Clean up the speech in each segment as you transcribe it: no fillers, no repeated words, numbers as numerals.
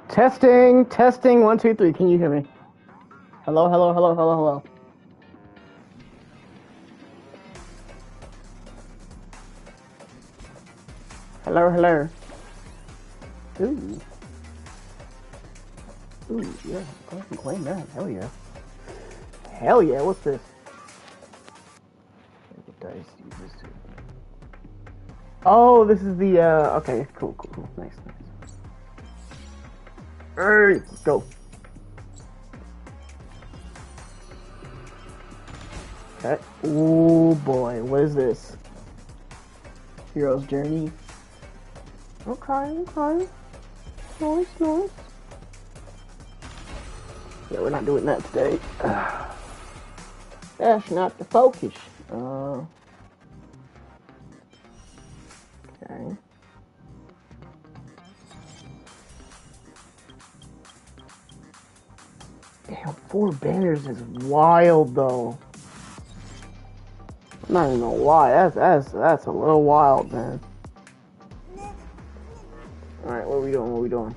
Testing, testing, one, two, three. Can you hear me? Hello, hello, hello, hello, hello. Hello, hello. Ooh. Ooh, yeah. I can claim that. Hell yeah. Hell yeah, what's this? What dice do you use to? Oh, this is the, okay, cool, cool, cool. Nice, nice. Hey, let's go. Okay. Oh boy, what is this? Hero's Journey. Okay, okay. Nice, nice. Yeah, we're not doing that today. That's not the focus. Okay. Damn, 4 banners is wild though. I'm not even gonna lie, that's a little wild, man. Alright, what are we doing? What are we doing?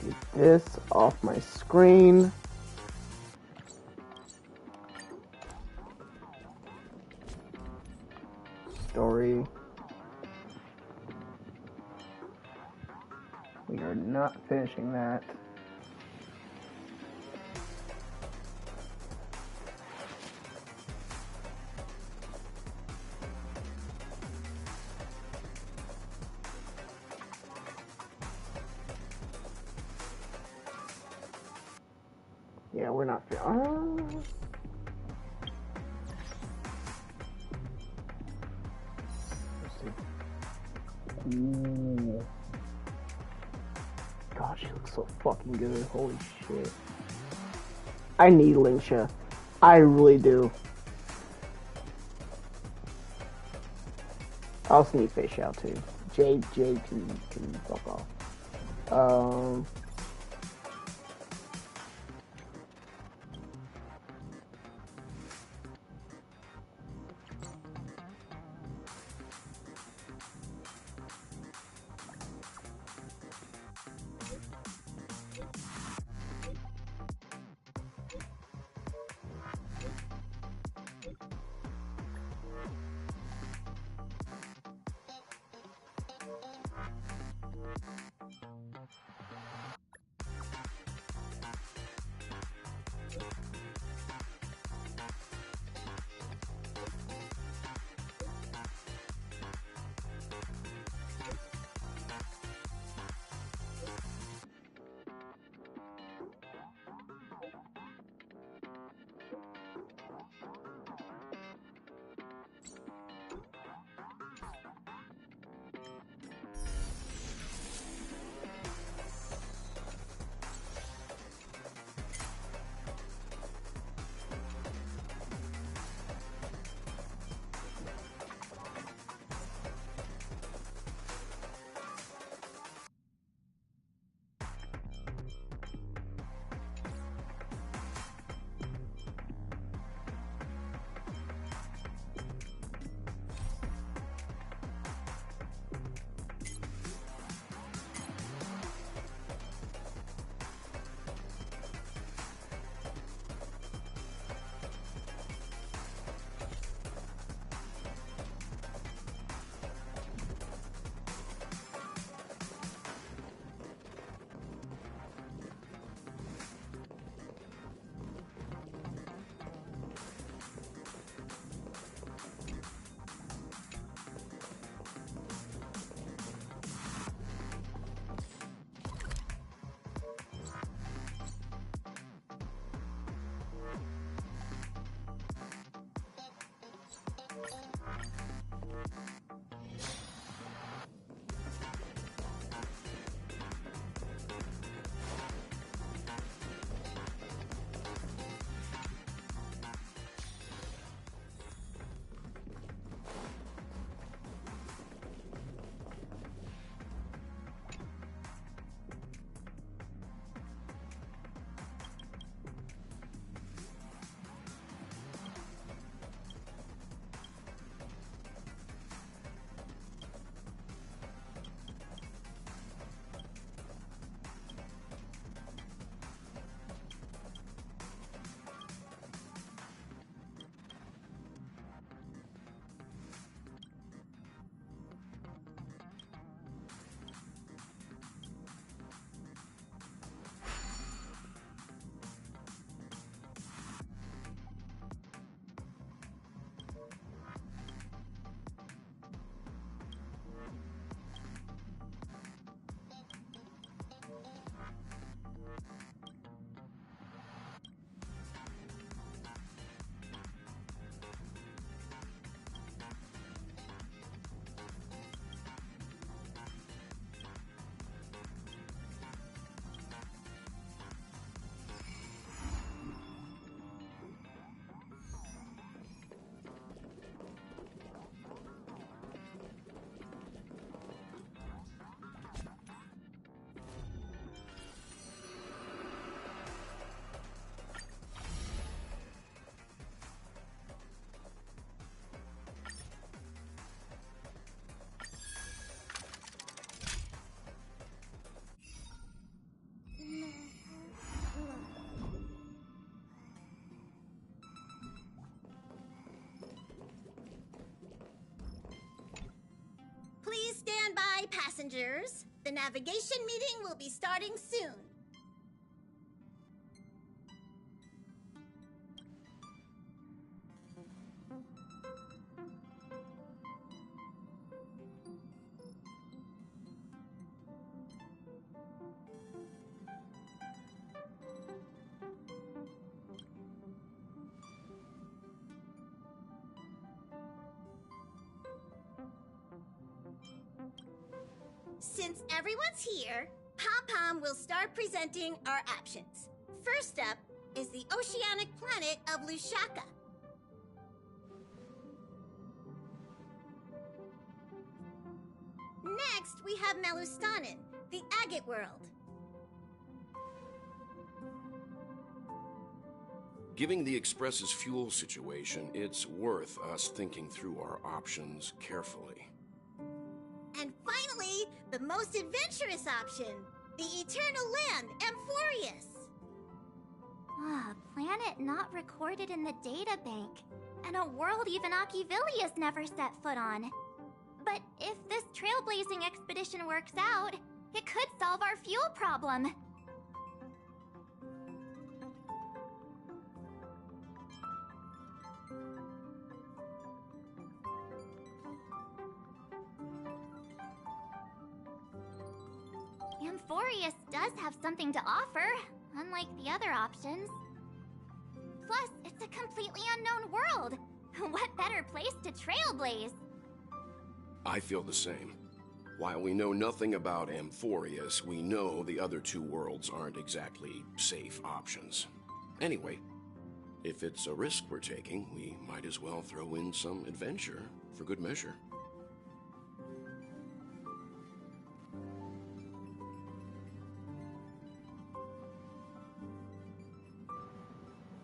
Get this off my screen. Story. We are not finishing that. Yeah, we're not. Let's see. Ooh. God, she looks so fucking good. Holy shit. I need Linsha. I really do. I also need Fish out too. J can fuck off. passengers. The navigation meeting will be starting soon. Since everyone's here, Pom-Pom will start presenting our options. First up is the oceanic planet of Lushaka. Next, we have Melustanin, the agate world. Given the Express's fuel situation, it's worth us thinking through our options carefully. And finally, the most adventurous option, the eternal land, Amphoreus. Ah, a planet not recorded in the databank, and a world even Achivilius never set foot on. But if this trailblazing expedition works out, it could solve our fuel problem. Amphoreus does have something to offer, unlike the other options. Plus, it's a completely unknown world. What better place to trailblaze? I feel the same. While we know nothing about Amphoreus, we know the other two worlds aren't exactly safe options. Anyway, if it's a risk we're taking, we might as well throw in some adventure for good measure.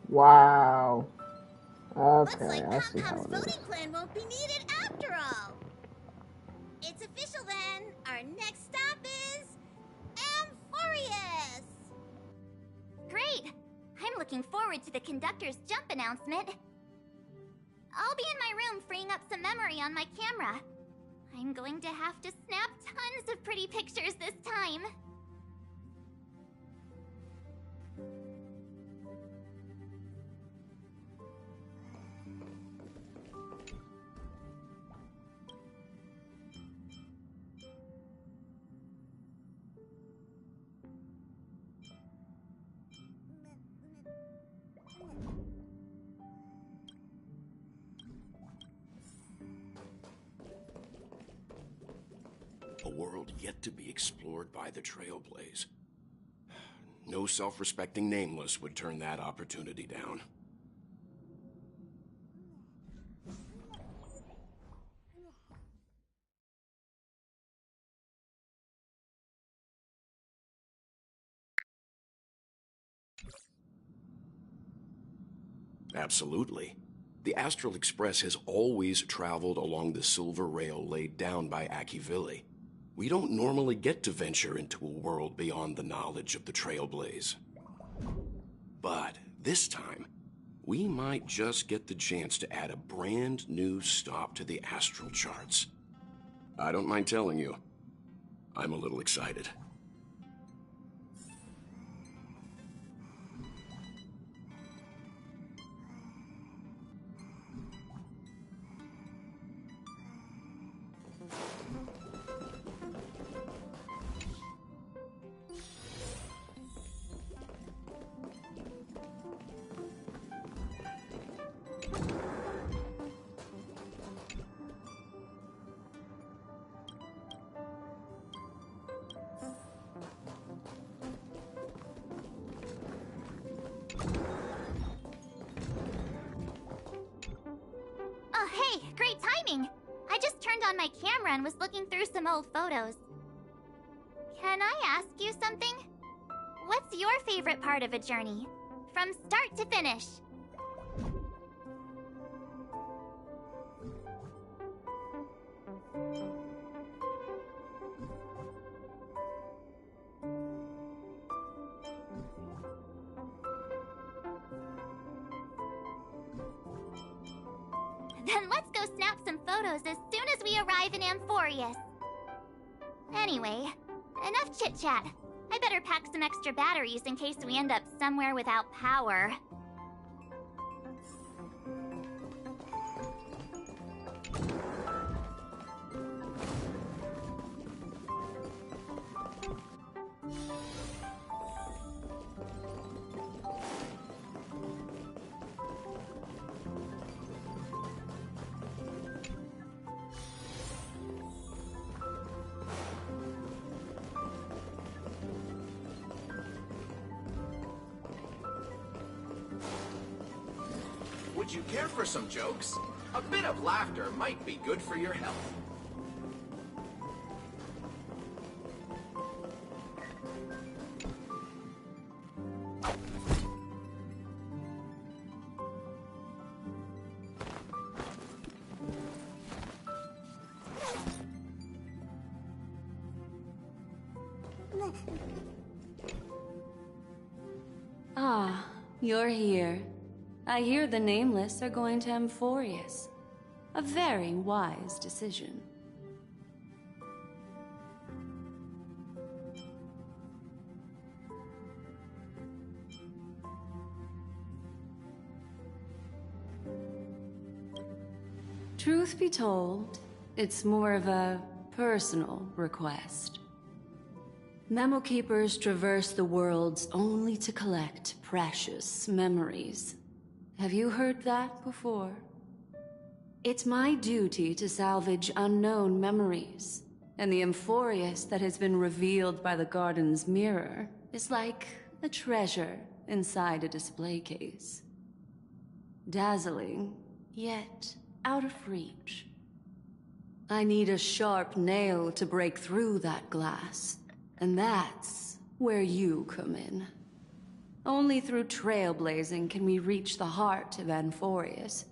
Wow. Looks Okay, like I see how Pom-Pom's it is. voting plan won't be needed after all. It's official then. Our next stop is Amphoreus. Great! I'm looking forward to the conductor's jump announcement. I'll be in my room freeing up some memory on my camera. I'm going to have to snap tons of pretty pictures this time. A world yet to be explored by the Trailblaze. No self-respecting nameless would turn that opportunity down. Absolutely. The Astral Express has always traveled along the silver rail laid down by Achivili. We don't normally get to venture into a world beyond the knowledge of the Trailblaze. But this time, we might just get the chance to add a brand new stop to the astral charts. I don't mind telling you, I'm a little excited. Oh, hey, great timing! I just turned on my camera and was looking through some old photos. Can I ask you something? What's your favorite part of a journey? From start to finish? Then let's go snap some photos as soon as we arrive in Amphoreus. Anyway, enough chit-chat. I better pack some extra batteries in case we end up somewhere without power. Would you care for some jokes? A bit of laughter might be good for your health. Ah, you're here. I hear the Nameless are going to Amphoreus. A very wise decision. Truth be told, it's more of a personal request. Memo Keepers traverse the worlds only to collect precious memories. Have you heard that before? It's my duty to salvage unknown memories, and the Amphoreus that has been revealed by the garden's mirror is like a treasure inside a display case. Dazzling, yet out of reach. I need a sharp nail to break through that glass, and that's where you come in. Only through trailblazing can we reach the heart of Amphoreus,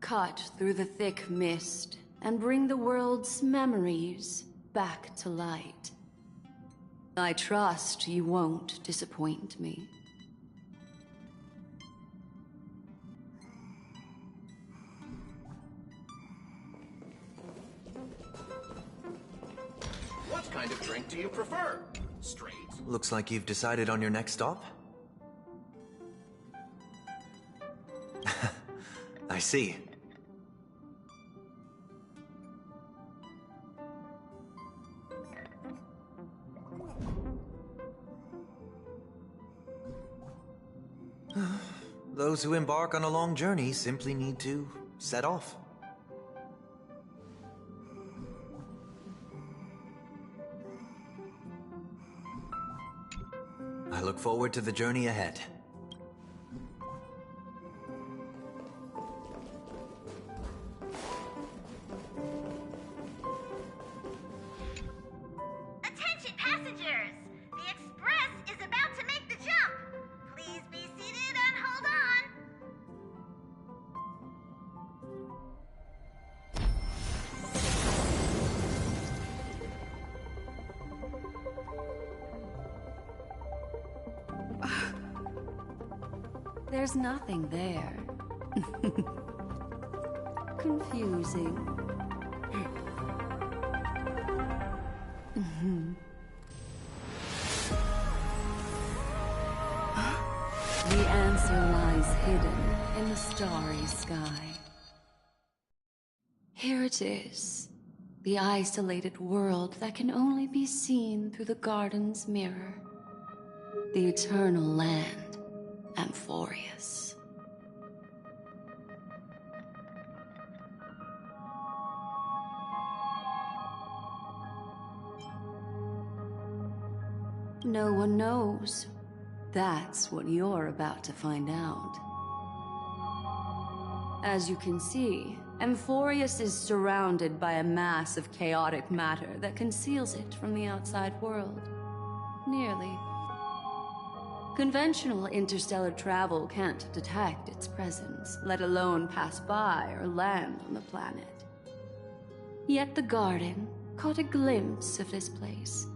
cut through the thick mist, and bring the world's memories back to light. I trust you won't disappoint me. What kind of drink do you prefer? Straight? Looks like you've decided on your next stop. I see. Those who embark on a long journey simply need to set off. I look forward to the journey ahead. Attention passengers! The express is about to make the jump! Please be seated and hold on! There's nothing there. Confusing. The answer lies hidden in the starry sky. Here it is, the isolated world that can only be seen through the garden's mirror. The eternal land, Amphoreus. No one knows. That's what you're about to find out. As you can see, Amphoreus is surrounded by a mass of chaotic matter that conceals it from the outside world. Nearly. Conventional interstellar travel can't detect its presence, let alone pass by or land on the planet. Yet the garden caught a glimpse of this place,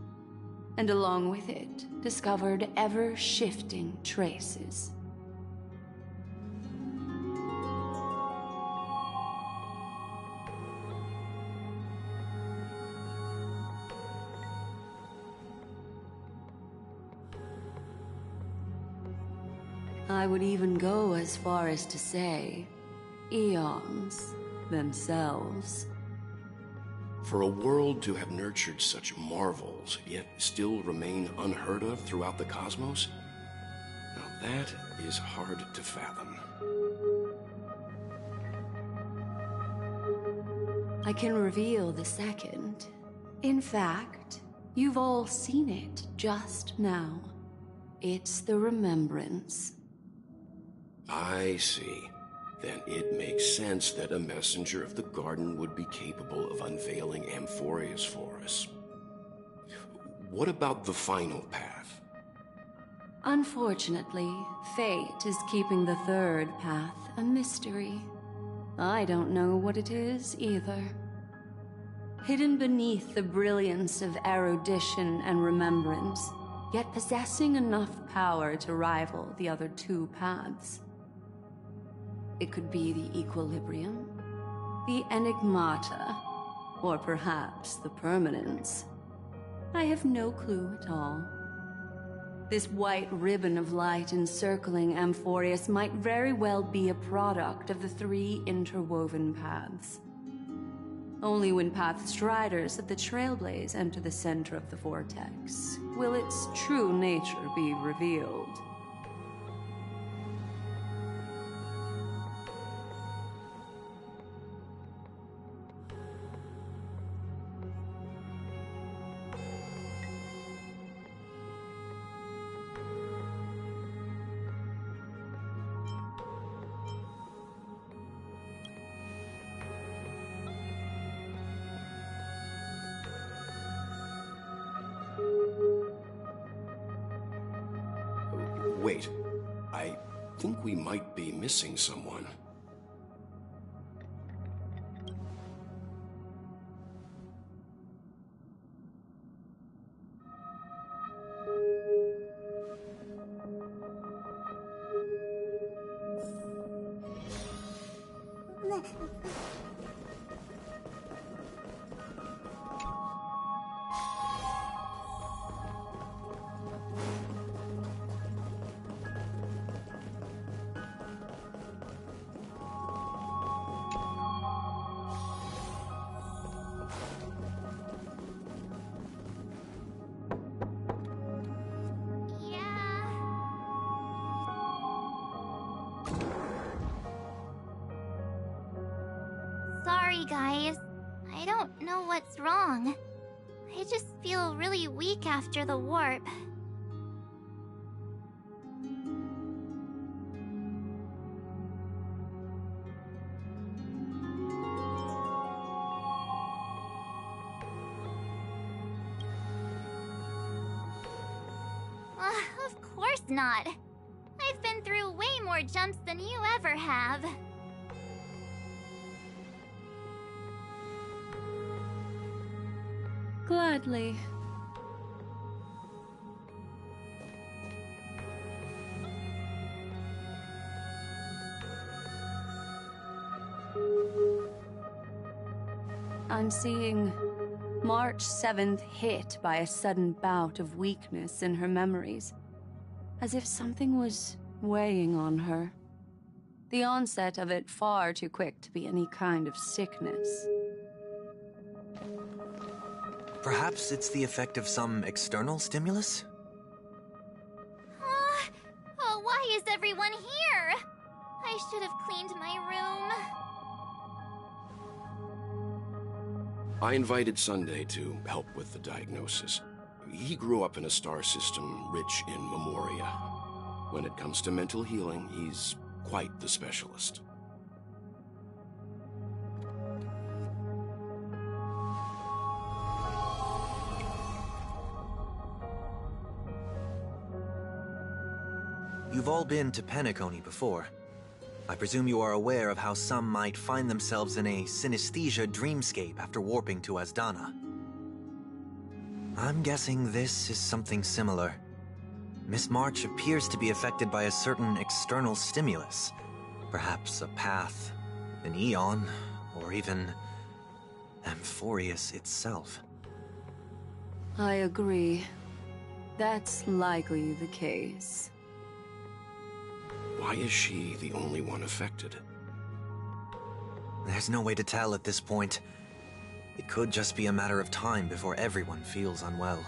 and along with it, discovered ever-shifting traces. I would even go as far as to say, eons themselves. For a world to have nurtured such marvels, yet still remain unheard of throughout the cosmos? Now that is hard to fathom. I can reveal the second. In fact, you've all seen it just now. It's the remembrance. I see. Then it makes sense that a messenger of the garden would be capable of unveiling Amphoreus for us. What about the final path? Unfortunately, fate is keeping the third path a mystery. I don't know what it is either. Hidden beneath the brilliance of erudition and remembrance, yet possessing enough power to rival the other two paths. It could be the equilibrium, the enigmata, or perhaps the permanence. I have no clue at all. This white ribbon of light encircling Amphoreus might very well be a product of the three interwoven paths. Only when path striders of the Trailblaze enter the center of the vortex will its true nature be revealed. Wait, I think we might be missing someone. Sorry, guys. I don't know what's wrong. I just feel really weak after the warp. Of course not. I've been through way more jumps than you ever have. Gladly. I'm seeing March 7th hit by a sudden bout of weakness in her memories, as if something was weighing on her. The onset of it far too quick to be any kind of sickness. Perhaps it's the effect of some external stimulus? Oh, why is everyone here? I should have cleaned my room. I invited Sunday to help with the diagnosis. He grew up in a star system rich in memoria. When it comes to mental healing, he's quite the specialist. You've all been to Penacony before. I presume you are aware of how some might find themselves in a synesthesia dreamscape after warping to Asdana. I'm guessing this is something similar. Miss March appears to be affected by a certain external stimulus. Perhaps a path, an eon, or even Amphoreus itself. I agree. That's likely the case. Why is she the only one affected? There's no way to tell at this point. It could just be a matter of time before everyone feels unwell.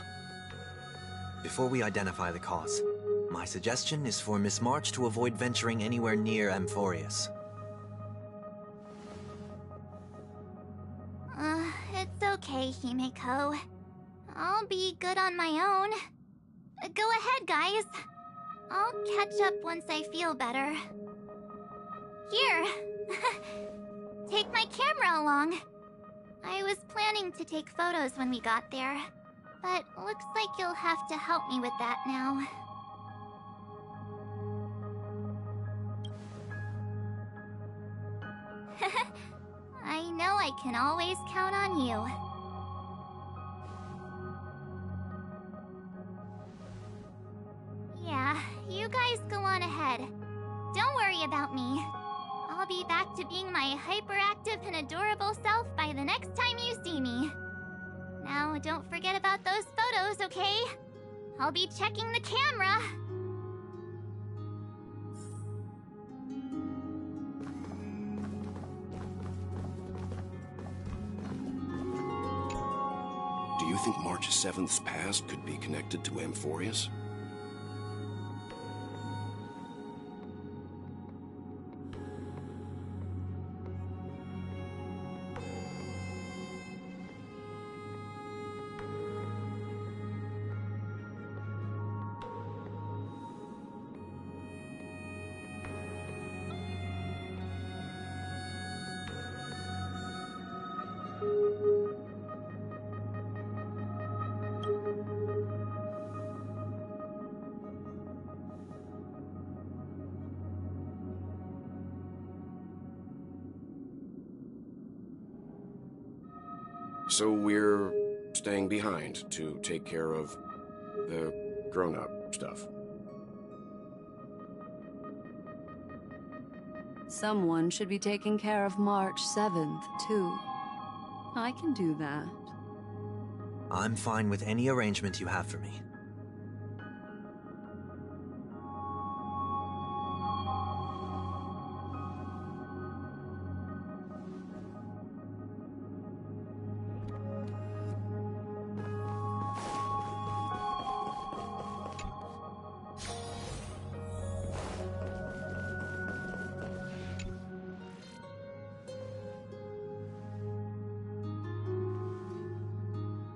Before we identify the cause, my suggestion is for Miss March to avoid venturing anywhere near Amphoreus. It's okay, Himeko. I'll be good on my own. Go ahead, guys. I'll catch up once I feel better. Here. Take my camera along. I was planning to take photos when we got there, but looks like you'll have to help me with that now. I know I can always count on you. Yeah, you guys go on ahead. Don't worry about me. I'll be back to being my hyperactive and adorable self by the next time you see me. Now, don't forget about those photos, okay? I'll be checking the camera. Do you think March 7th's past could be connected to Amphoreus? So we're staying behind to take care of the grown-up stuff. Someone should be taking care of March 7th, too. I can do that. I'm fine with any arrangement you have for me.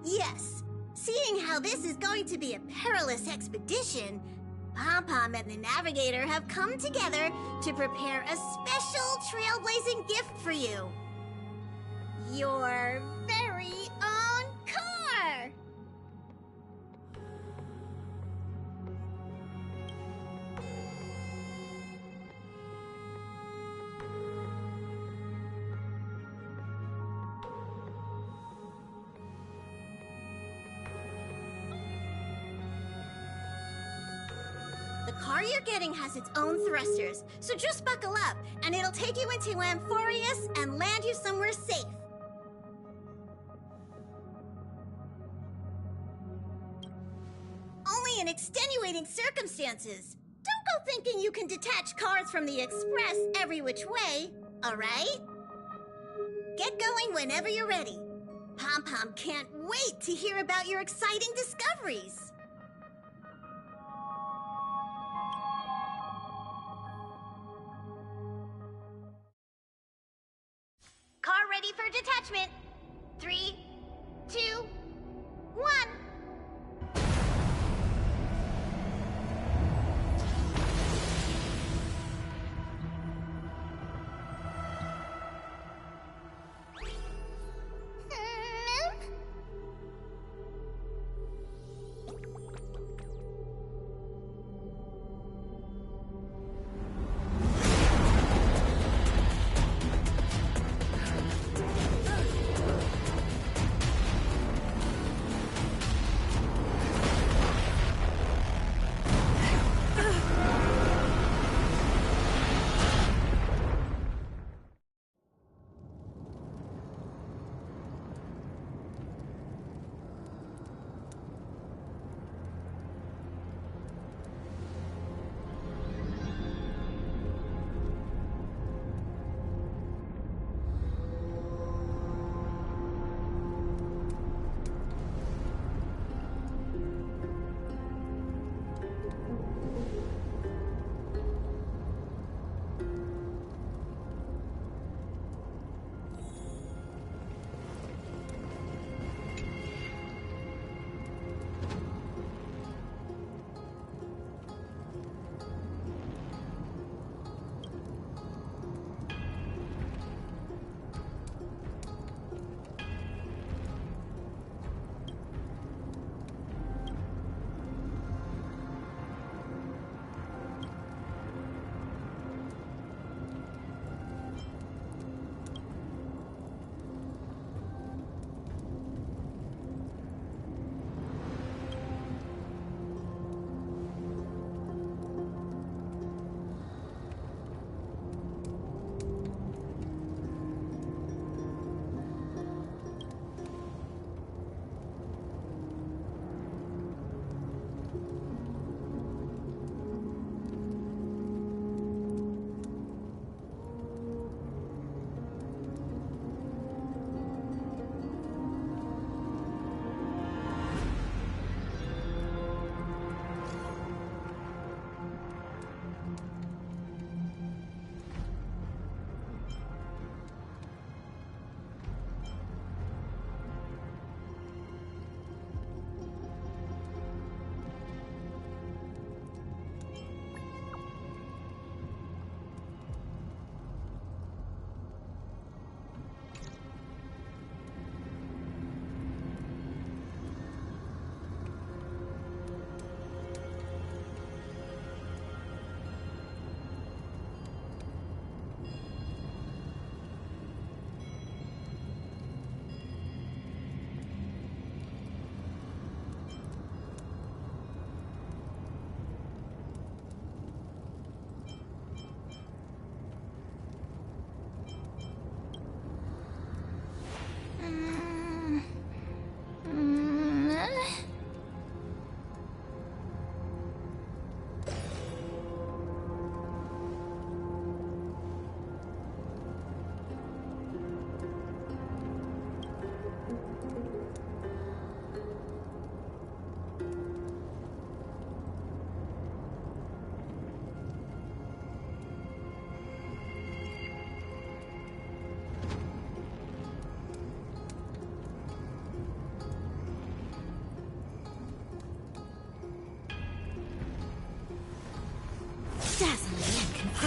Yes, seeing how this is going to be a perilous expedition, Pom-Pom and the Navigator have come together to prepare a special trailblazing gift for you. Your very own car! The car you're getting has its own thrusters, so just buckle up, and it'll take you into Amphoreus and land you somewhere safe. Only in extenuating circumstances. Don't go thinking you can detach cars from the Express every which way, alright? Get going whenever you're ready. Pom-Pom can't wait to hear about your exciting discoveries. Car ready for detachment. 3, 2, 1.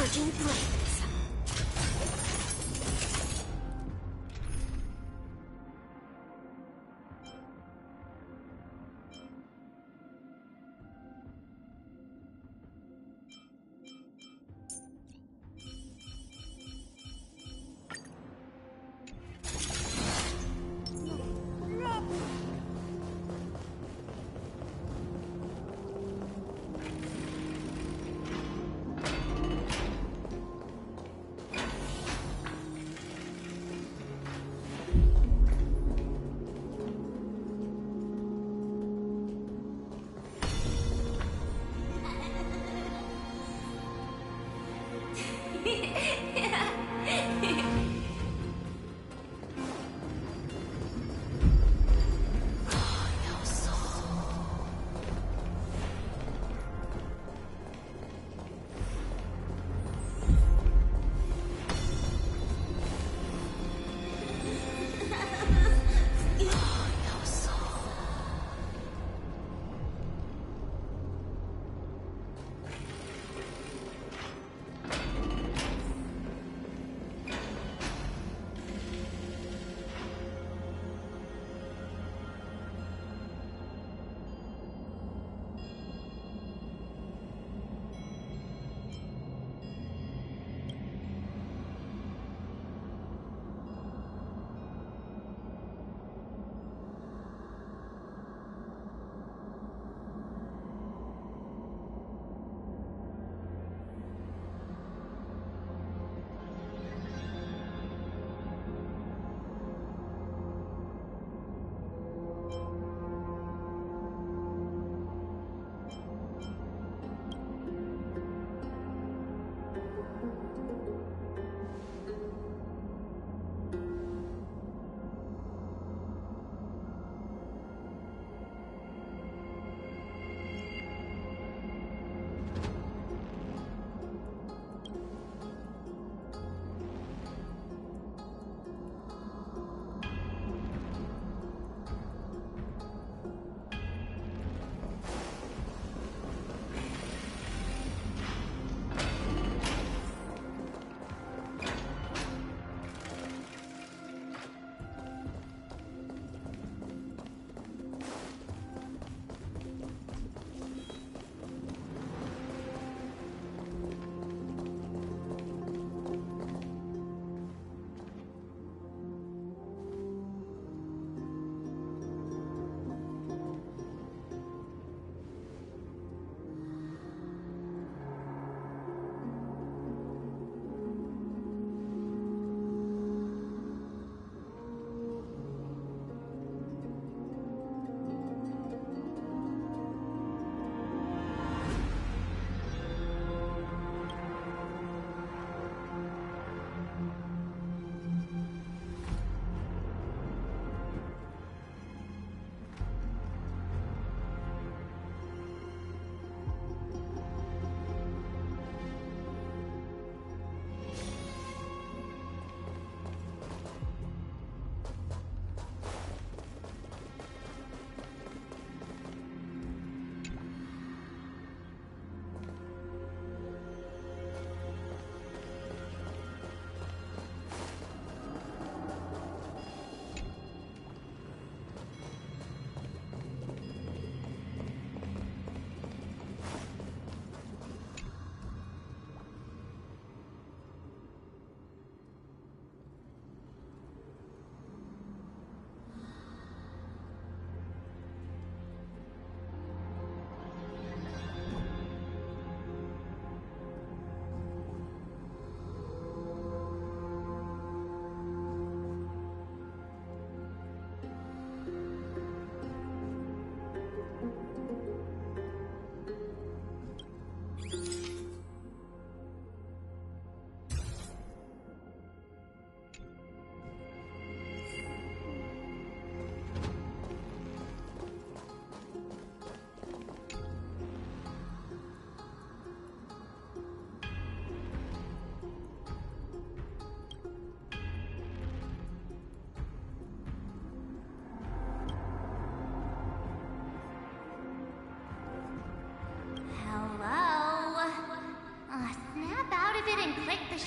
Surging flames.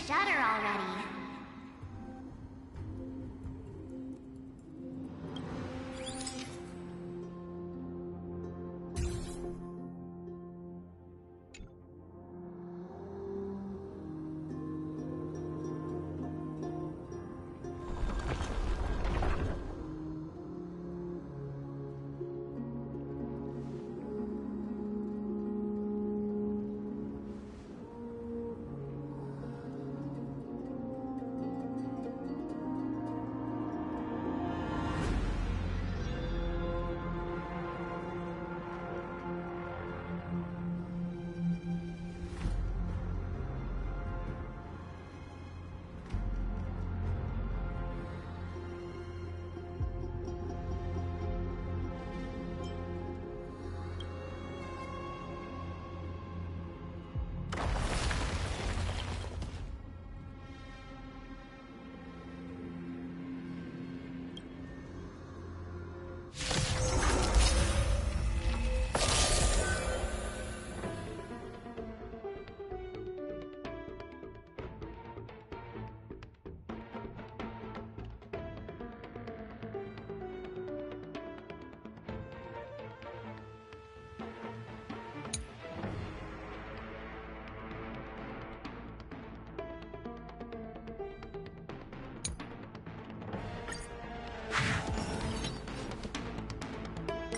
shudder already.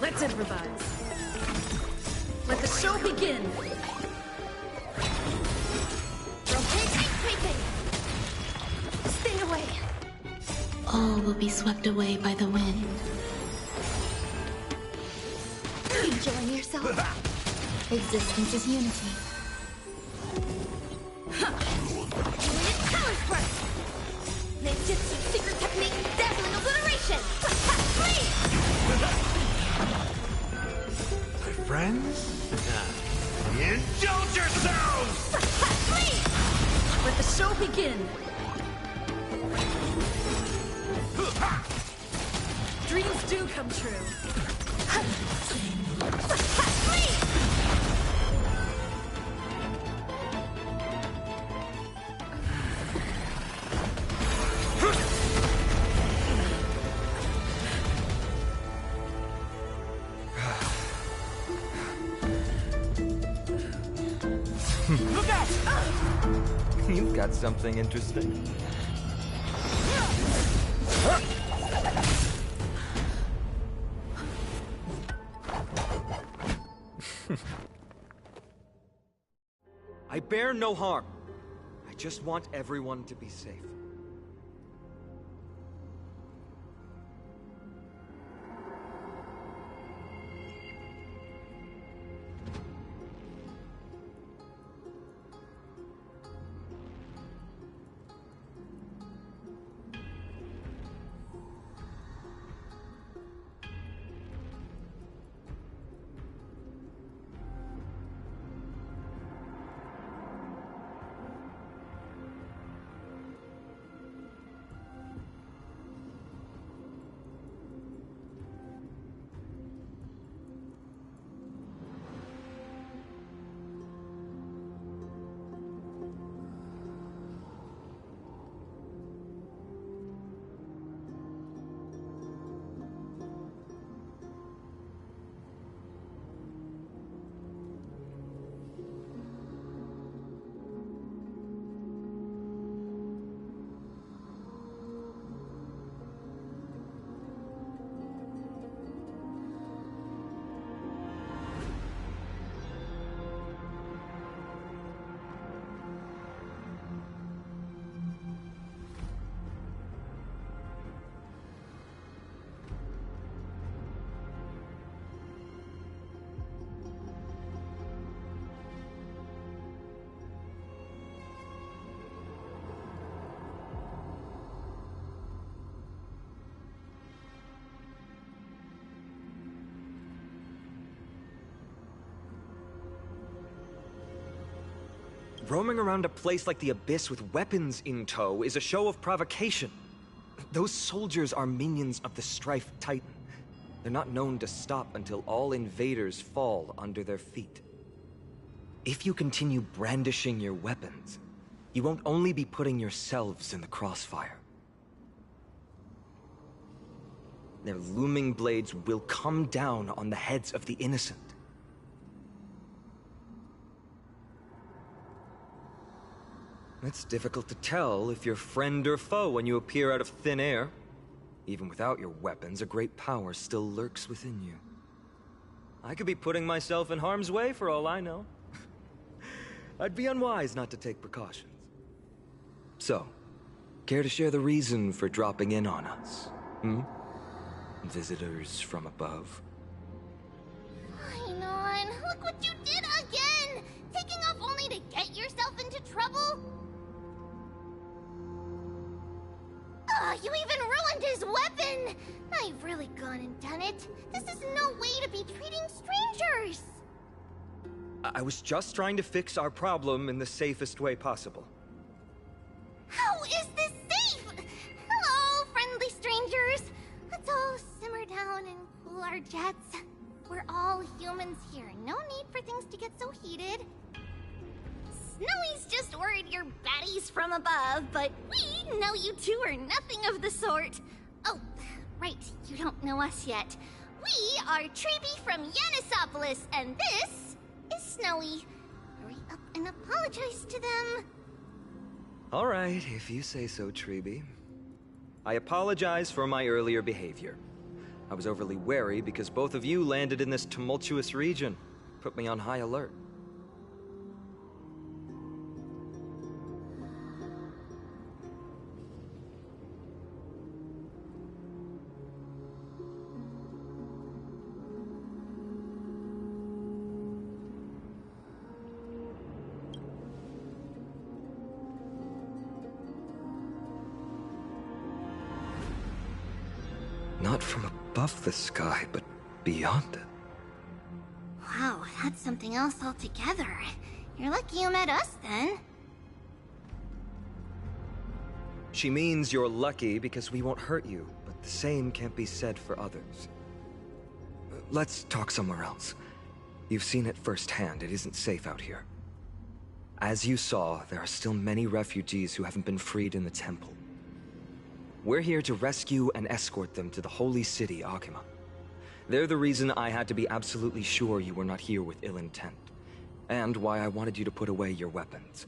Let's improvise. Let the show begin. Rotate, creeping. Stay away. All will be swept away by the wind. Enjoying yourself? Existence is unity. Unit power thrust. Ninjutsu secret technique, dazzling obliteration. Flee! My friends? Indulge yourselves! Flee! Let the show begin. Dreams do come true. Flee! Look out! You've got something interesting. I bear no harm. I just want everyone to be safe. Roaming around a place like the Abyss with weapons in tow is a show of provocation. Those soldiers are minions of the Strife Titan. They're not known to stop until all invaders fall under their feet. If you continue brandishing your weapons, you won't only be putting yourselves in the crossfire. Their looming blades will come down on the heads of the innocent. It's difficult to tell if you're friend or foe when you appear out of thin air. Even without your weapons, a great power still lurks within you. I could be putting myself in harm's way for all I know. I'd be unwise not to take precautions. So, care to share the reason for dropping in on us? Visitors from above? Fine on. Look what you did again! Taking off only to get yourself into trouble? You even ruined his weapon! I've really gone and done it. This is no way to be treating strangers! I was just trying to fix our problem in the safest way possible. How is this safe? Hello, friendly strangers. Let's all simmer down and cool our jets. We're all humans here. No need for things to get so heated. Snowy's just worried you're baddies from above, but we know you two are nothing of the sort. Oh, right, you don't know us yet. We are Treeby from Yanisopolis, and this is Snowy. Hurry up and apologize to them. All right, if you say so, Treeby. I apologize for my earlier behavior. I was overly wary because both of you landed in this tumultuous region. Put me on high alert. Not from above the sky, but beyond it. Wow, that's something else altogether. You're lucky you met us, then. She means you're lucky because we won't hurt you, but the same can't be said for others. Let's talk somewhere else. You've seen it firsthand. It isn't safe out here. As you saw, there are still many refugees who haven't been freed in the temple. We're here to rescue and escort them to the holy city, Akima. They're the reason I had to be absolutely sure you were not here with ill intent, and why I wanted you to put away your weapons.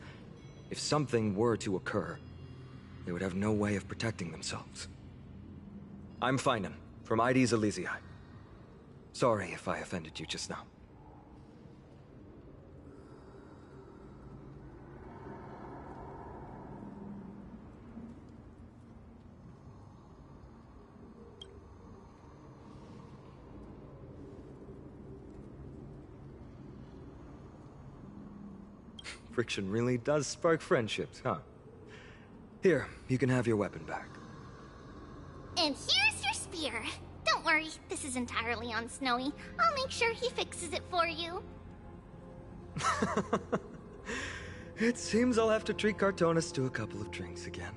If something were to occur, they would have no way of protecting themselves. I'm Finan, from Ides Elysiae. Sorry if I offended you just now. Friction really does spark friendships, huh? Here, you can have your weapon back. And here's your spear. Don't worry, this is entirely on Snowy. I'll make sure he fixes it for you. It seems I'll have to treat Cartonis to a couple of drinks again.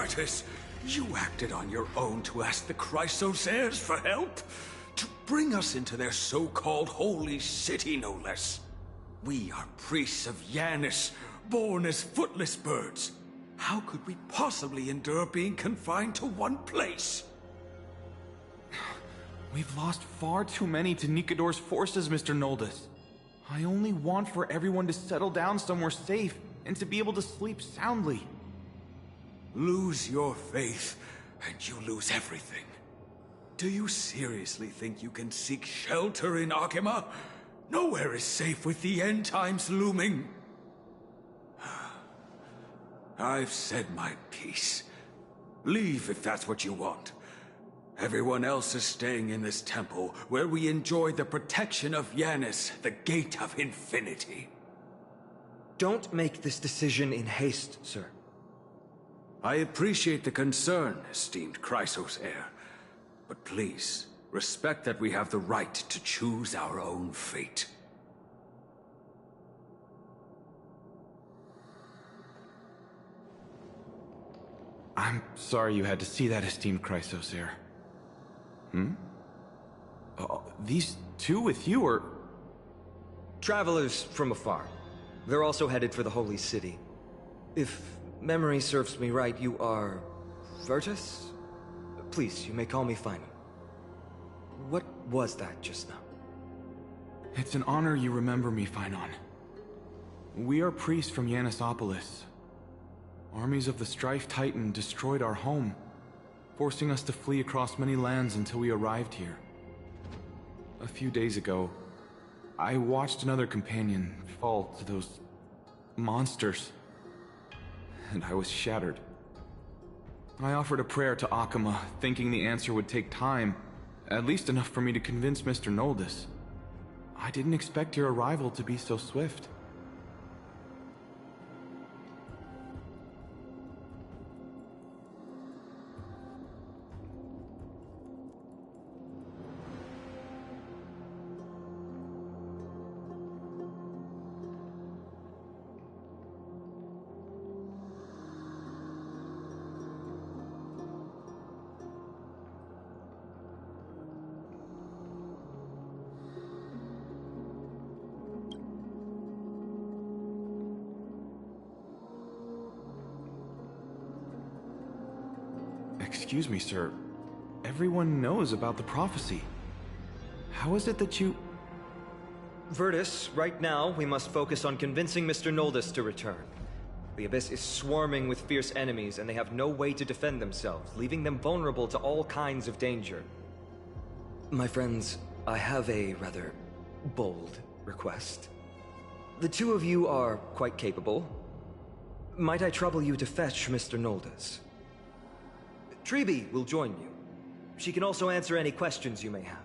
Virtus, you acted on your own to ask the Chrysos heirs for help? To bring us into their so-called holy city, no less. We are priests of Yanis, born as footless birds. How could we possibly endure being confined to one place? We've lost far too many to Nikador's forces, Mr. Noldus. I only want for everyone to settle down somewhere safe and to be able to sleep soundly. Lose your faith, and you lose everything. Do you seriously think you can seek shelter in Akima? Nowhere is safe with the end times looming. I've said my piece. Leave if that's what you want. Everyone else is staying in this temple, where we enjoy the protection of Yanis, the Gate of Infinity. Don't make this decision in haste, sir. I appreciate the concern, esteemed Chrysos heir. But please, respect that we have the right to choose our own fate. I'm sorry you had to see that, esteemed Chrysos heir. These two with you are... Travelers from afar. They're also headed for the Holy City. If memory serves me right, you are... Virtus? Please, you may call me Final. What was that just now? It's an honor you remember me, Phynon. We are priests from Yanisopolis. Armies of the Strife Titan destroyed our home, forcing us to flee across many lands until we arrived here. A few days ago, I watched another companion fall to those monsters, and I was shattered. I offered a prayer to Akima, thinking the answer would take time, at least enough for me to convince Mr. Noldus. I didn't expect your arrival to be so swift. Excuse me, sir. Everyone knows about the prophecy. How is it that you... Virtus, right now, we must focus on convincing Mr. Noldus to return. The Abyss is swarming with fierce enemies, and they have no way to defend themselves, leaving them vulnerable to all kinds of danger. My friends, I have a rather bold request. The two of you are quite capable. Might I trouble you to fetch Mr. Noldus? Treeby will join you. She can also answer any questions you may have.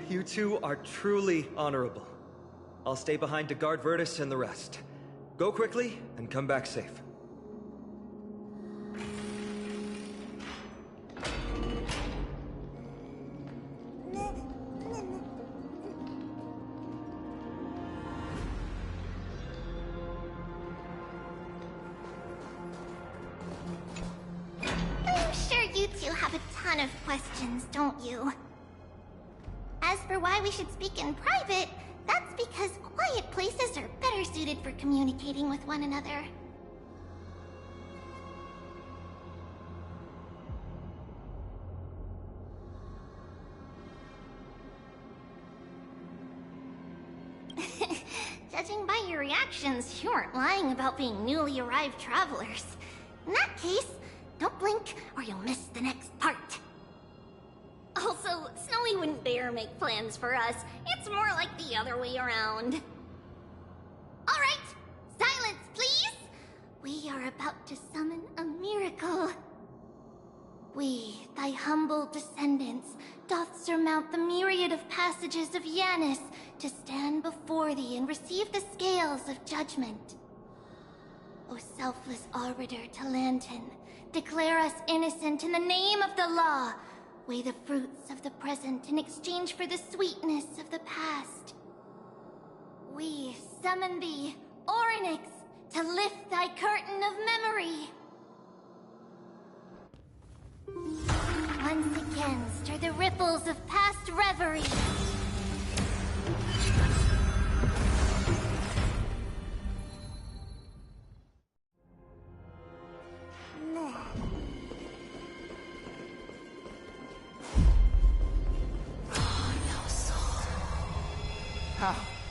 You two are truly honorable. I'll stay behind to guard Virtus and the rest. Go quickly, and come back safe. I'm sure you two have a ton of questions, don't you? As for why we should speak in private, that's because quiet places are better suited for communicating with one another. Judging by your reactions, you aren't lying about being newly arrived travelers. In that case, don't blink or you'll miss the next part. Also, Snowy wouldn't dare make plans for us. It's more like the other way around. Alright, silence, please! We are about to summon a miracle. We, thy humble descendants, doth surmount the myriad of passages of Yanis to stand before thee and receive the scales of judgment. O selfless arbiter Talantin, declare us innocent in the name of the law. Weigh the fruits of the present in exchange for the sweetness of the past. We summon thee, Orynyx, to lift thy curtain of memory. Once again, stir the ripples of past reverie.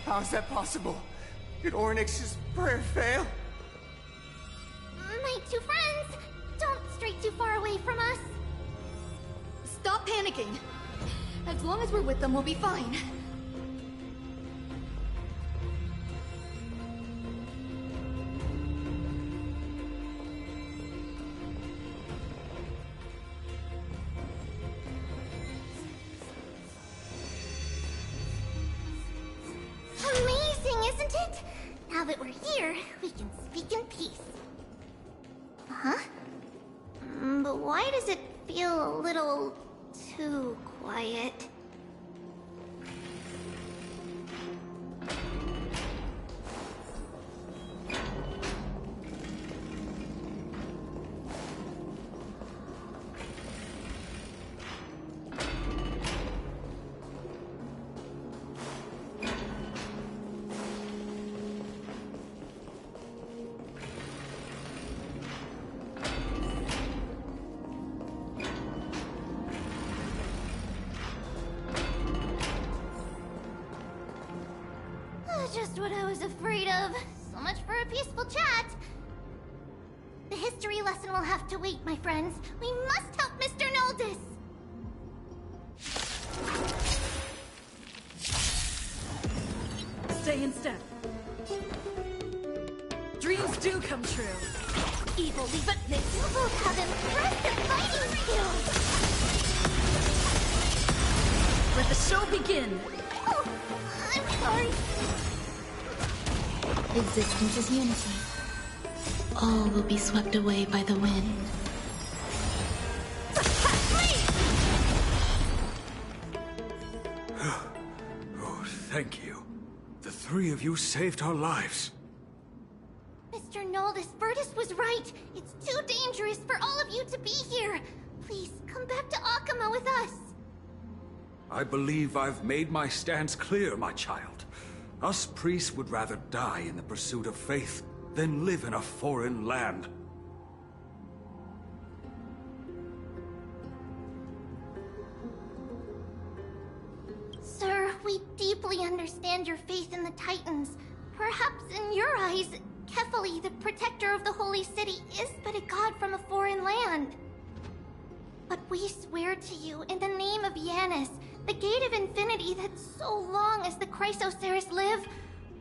How is that possible? Did Orynyx's prayer fail? My two friends, don't stray too far away from us. Stop panicking. As long as we're with them, we'll be fine. Amazing, isn't it? Now that we're here, we can speak in peace. Huh? But why does it feel a little too quiet? Just what I was afraid of. So much for a peaceful chat. The history lesson will have to wait, my friends. We must help Mr. Noldus. Stay in step. Dreams do come true. Evilly, but You both have impressive fighting skills. let the show begin. Oh, I'm sorry. Existence is unity. All will be swept away by the wind. Oh, thank you. The three of you saved our lives. Mr. Noldus, Virtus was right. It's too dangerous for all of you to be here. Please, come back to Akama with us. I believe I've made my stance clear, my child. Us priests would rather die in the pursuit of faith than live in a foreign land. Sir, we deeply understand your faith in the Titans. Perhaps in your eyes, Kefali, the protector of the Holy City, is but a god from a foreign land. But we swear to you, in the name of Yanis, the Gate of Infinity, that so long as the Chrysoceres live,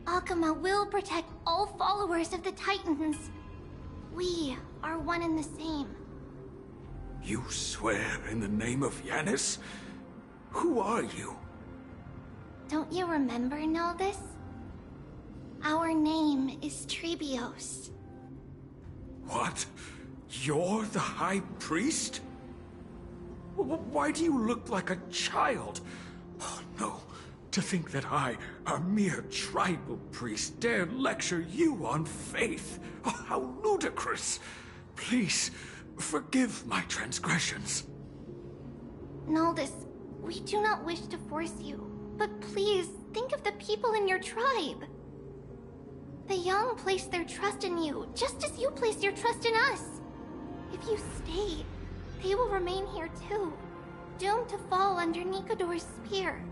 Akama will protect all followers of the Titans. We are one and the same. You swear in the name of Yanis? Who are you? Don't you remember, Noldus? Our name is Trebios. What? You're the High Priest? Why do you look like a child? Oh, no. To think that I, a mere tribal priest, dare lecture you on faith. Oh, how ludicrous. Please, forgive my transgressions. Naldus, we do not wish to force you, but please think of the people in your tribe. The young place their trust in you, just as you place your trust in us. If you stay, they will remain here too, doomed to fall under Nikodor's spear.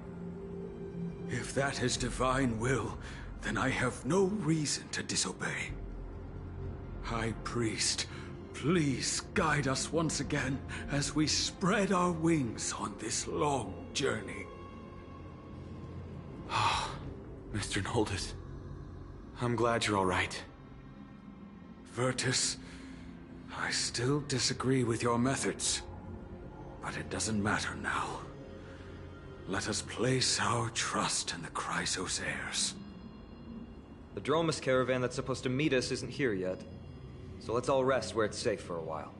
If that is divine will, then I have no reason to disobey. High Priest, please guide us once again as we spread our wings on this long journey. Mr. Naldus, I'm glad you're all right. Virtus, I still disagree with your methods, but it doesn't matter now. Let us place our trust in the Chrysos heirs. The Dromus caravan that's supposed to meet us isn't here yet, so let's all rest where it's safe for a while.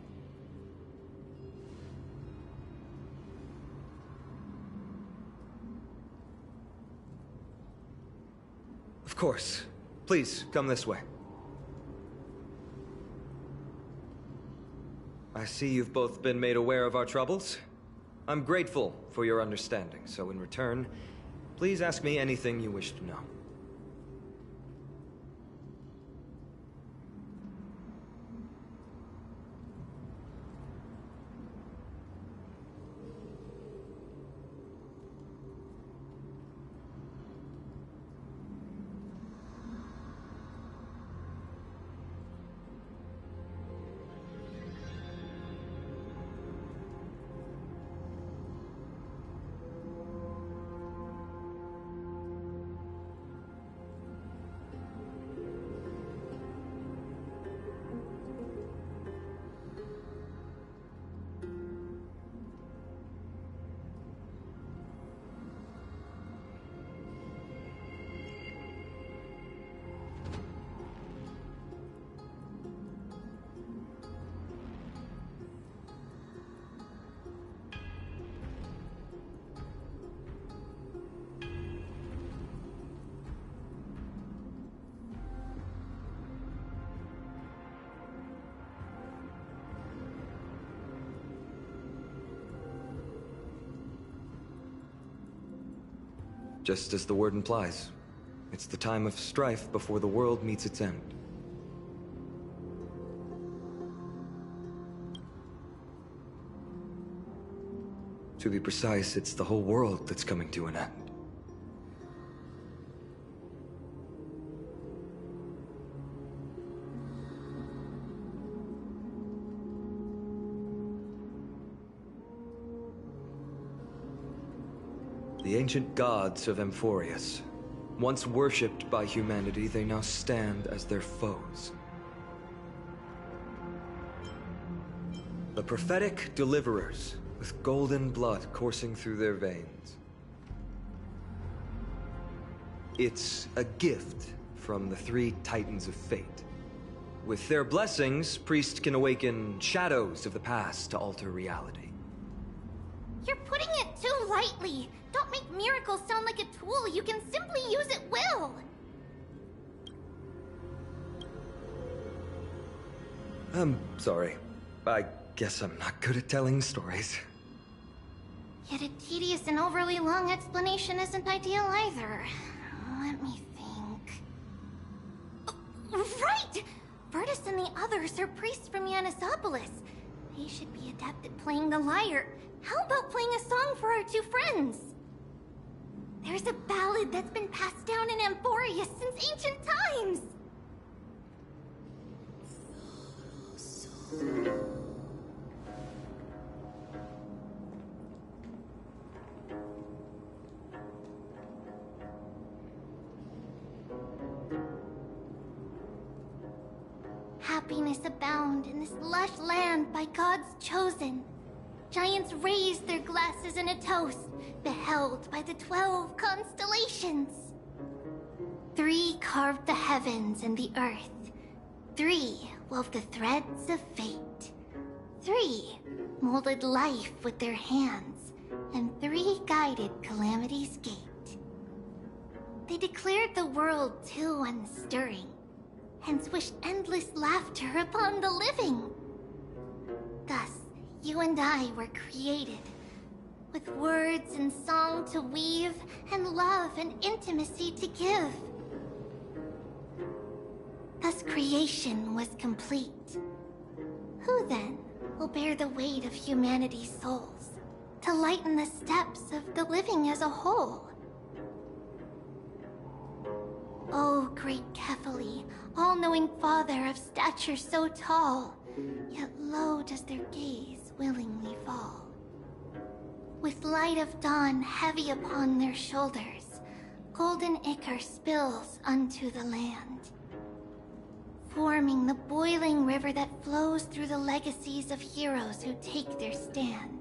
Of course. Please, come this way. I see you've both been made aware of our troubles. I'm grateful for your understanding, so in return, please ask me anything you wish to know. Just as the word implies, it's the time of strife before the world meets its end. To be precise, it's the whole world that's coming to an end. The ancient gods of Amphoreus. Once worshipped by humanity, they now stand as their foes. The prophetic deliverers, with golden blood coursing through their veins. It's a gift from the three titans of fate. With their blessings, priests can awaken shadows of the past to alter reality. You're putting it too lightly. Don't make miracles sound like a tool you can simply use at will. I'm sorry. I guess I'm not good at telling stories. Yet a tedious and overly long explanation isn't ideal either. Let me think. Oh, right! Virtus and the others are priests from Yanisopolis. They should be adept at playing the lyre. How about playing a song for our two friends? There's a ballad that's been passed down in Amphoreus since ancient times! Happiness abound in this lush land by God's chosen. Giants raised their glasses in a toast, beheld by the 12 constellations. 3 carved the heavens and the earth. 3 wove the threads of fate. 3 molded life with their hands, and 3 guided Calamity's gate. They declared the world too unstirring, hence wished endless laughter upon the living. Thus, you and I were created, with words and song to weave, and love and intimacy to give. Thus creation was complete. Who then will bear the weight of humanity's souls, to lighten the steps of the living as a whole? O great Kephali, all-knowing father of stature so tall, yet low does their gaze willingly fall. With light of dawn heavy upon their shoulders, golden ichor spills unto the land, forming the boiling river that flows through the legacies of heroes who take their stand.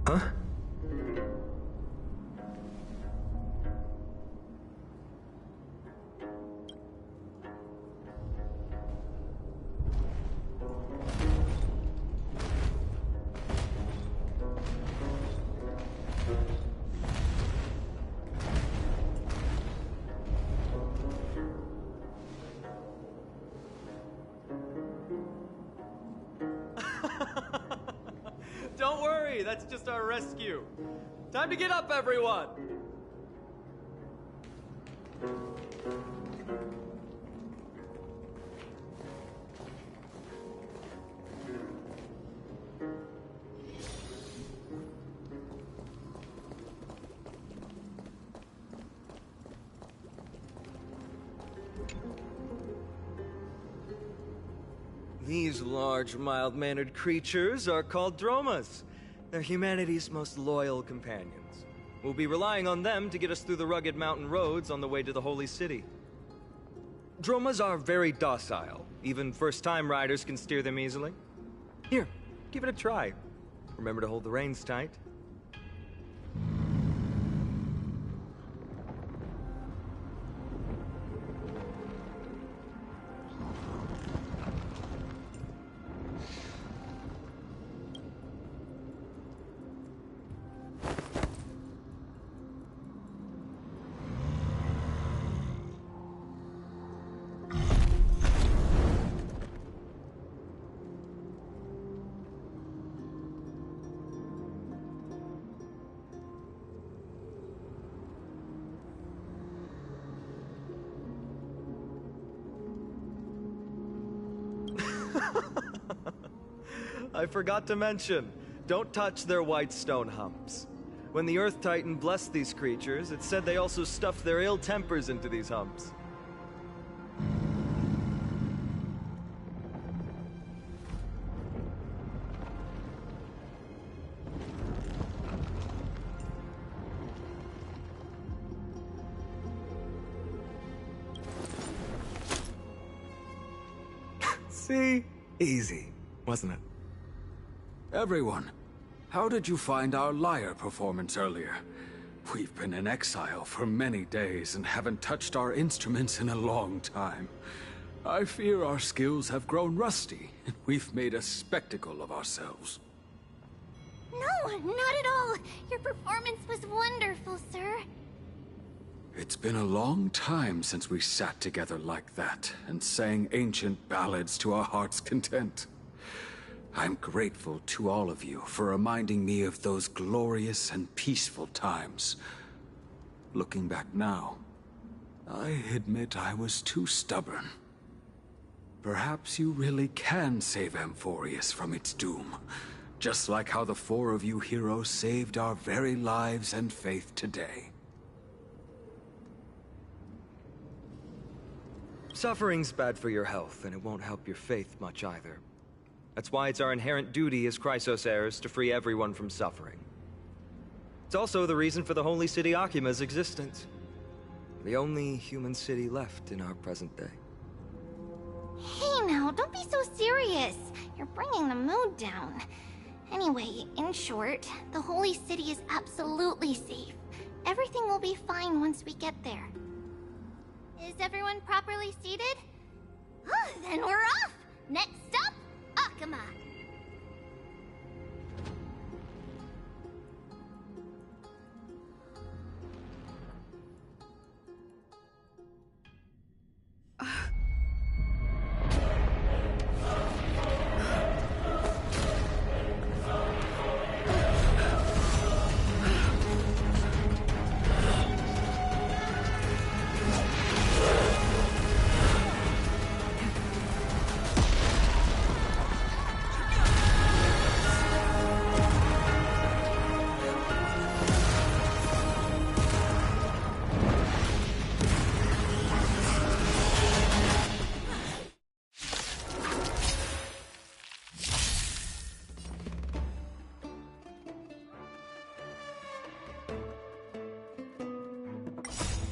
Huh? Don't worry, that's just our rescue. Time to get up, everyone! These large, mild-mannered creatures are called Dromas. They're humanity's most loyal companions. We'll be relying on them to get us through the rugged mountain roads on the way to the Holy City. Dromas are very docile. Even first-time riders can steer them easily. Here, give it a try. Remember to hold the reins tight. I forgot to mention, don't touch their white stone humps. When the Earth Titan blessed these creatures, it said they also stuffed their ill tempers into these humps. See? Easy, wasn't it? Everyone, how did you find our lyre performance earlier? We've been in exile for many days and haven't touched our instruments in a long time. I fear our skills have grown rusty, and we've made a spectacle of ourselves. No, not at all. Your performance was wonderful, sir. It's been a long time since we sat together like that and sang ancient ballads to our heart's content. I'm grateful to all of you for reminding me of those glorious and peaceful times. Looking back now, I admit I was too stubborn. Perhaps you really can save Amphoreus from its doom, just like how the 4 of you heroes saved our very lives and faith today. Suffering's bad for your health, and it won't help your faith much either. That's why it's our inherent duty as Chrysos heirs to free everyone from suffering. It's also the reason for the Holy City Akima's existence. The only human city left in our present day. Hey now, don't be so serious. You're bringing the mood down. Anyway, in short, the Holy City is absolutely safe. Everything will be fine once we get there. Is everyone properly seated? Then we're off! Next stop, Akama!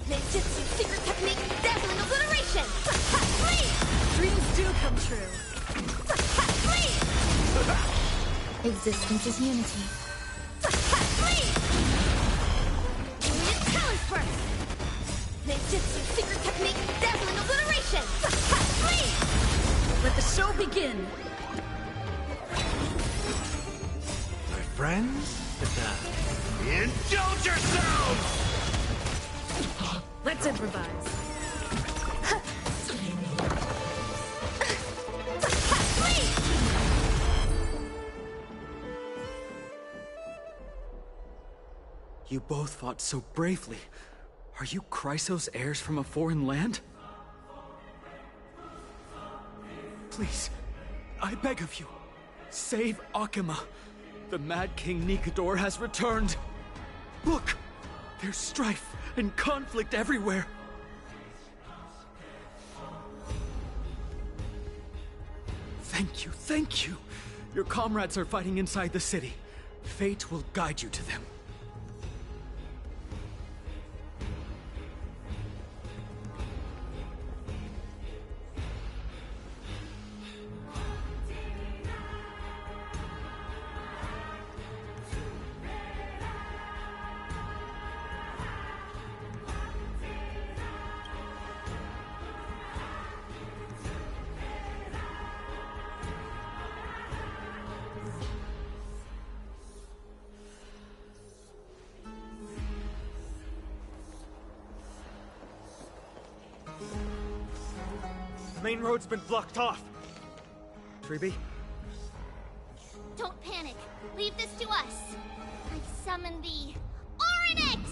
Ninjutsu secret technique, dazzling obliteration! Dreams do come true. Existence is unity. Talent burst! Ninjutsu secret technique, dazzling obliteration! Let the show begin! My friends? Indulge yourselves! Let's improvise. You both fought so bravely. Are you Chrysos heirs from a foreign land? Please, I beg of you, save Akama. The Mad King Nikador has returned. Look, there's strife and conflict everywhere. Thank you, thank you. Your comrades are fighting inside the city. Fate will guide you to them. The main road's been blocked off. Treeby? Don't panic. Leave this to us. I summon the Oryx!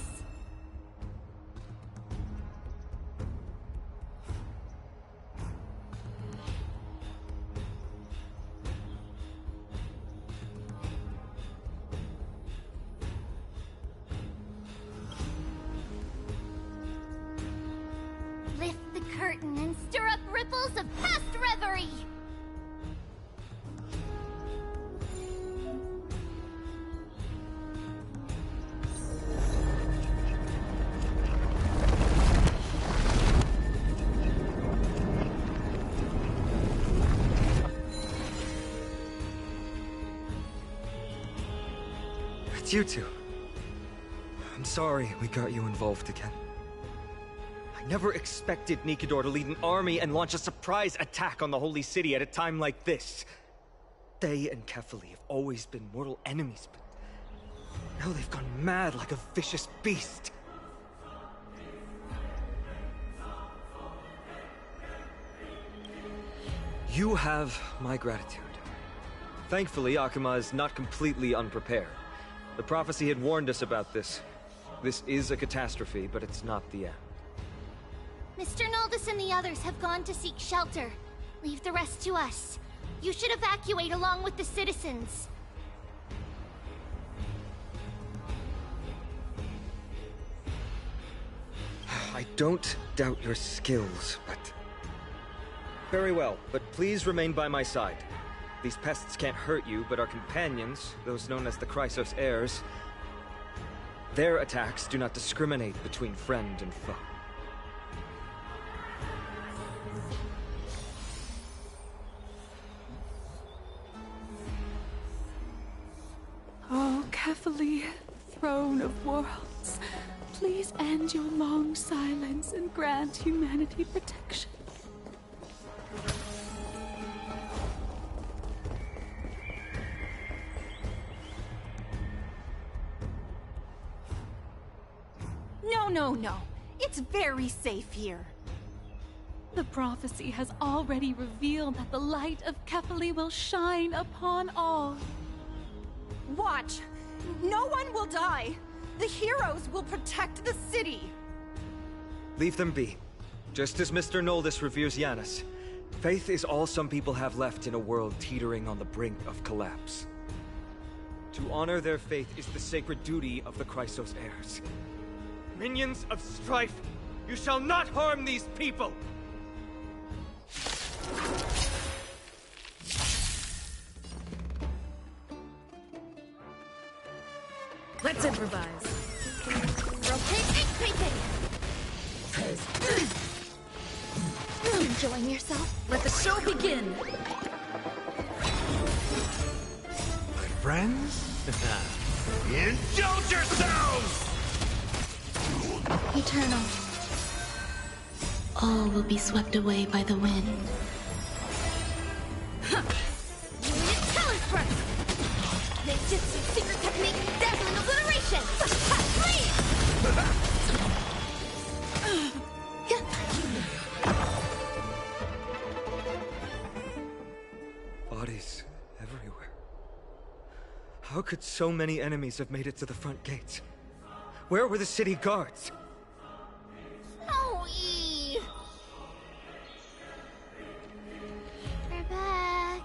Lift the curtain and stir up ripples of past reverie! It's you two. I'm sorry we got you involved again. I never expected Nikador to lead an army and launch a surprise attack on the Holy City at a time like this. They and Kefali have always been mortal enemies, but now they've gone mad like a vicious beast. You have my gratitude. Thankfully, Akama is not completely unprepared. The prophecy had warned us about this. This is a catastrophe, but it's not the end. Mr. Naldus and the others have gone to seek shelter. Leave the rest to us. You should evacuate along with the citizens. I don't doubt your skills, but... Very well, but please remain by my side. These pests can't hurt you, but our companions, those known as the Chrysos heirs, their attacks do not discriminate between friend and foe. Kephali, throne of worlds, please end your long silence and grant humanity protection. No. It's very safe here. The prophecy has already revealed that the light of Kephali will shine upon all. Watch! No one will die! The heroes will protect the city! Leave them be. Just as Mr. Noldus reveres Janus, faith is all some people have left in a world teetering on the brink of collapse. To honor their faith is the sacred duty of the Chrysos heirs. Minions of strife, you shall not harm these people! Let's improvise. Enjoying yourself? Let the show begin! My friends? Indulge yourselves! Eternal. All will be swept away by the wind. Ninjutsu secret technique, dazzling obliteration! Bodies everywhere. How could so many enemies have made it to the front gates? Where were the city guards? Snowy! We're back.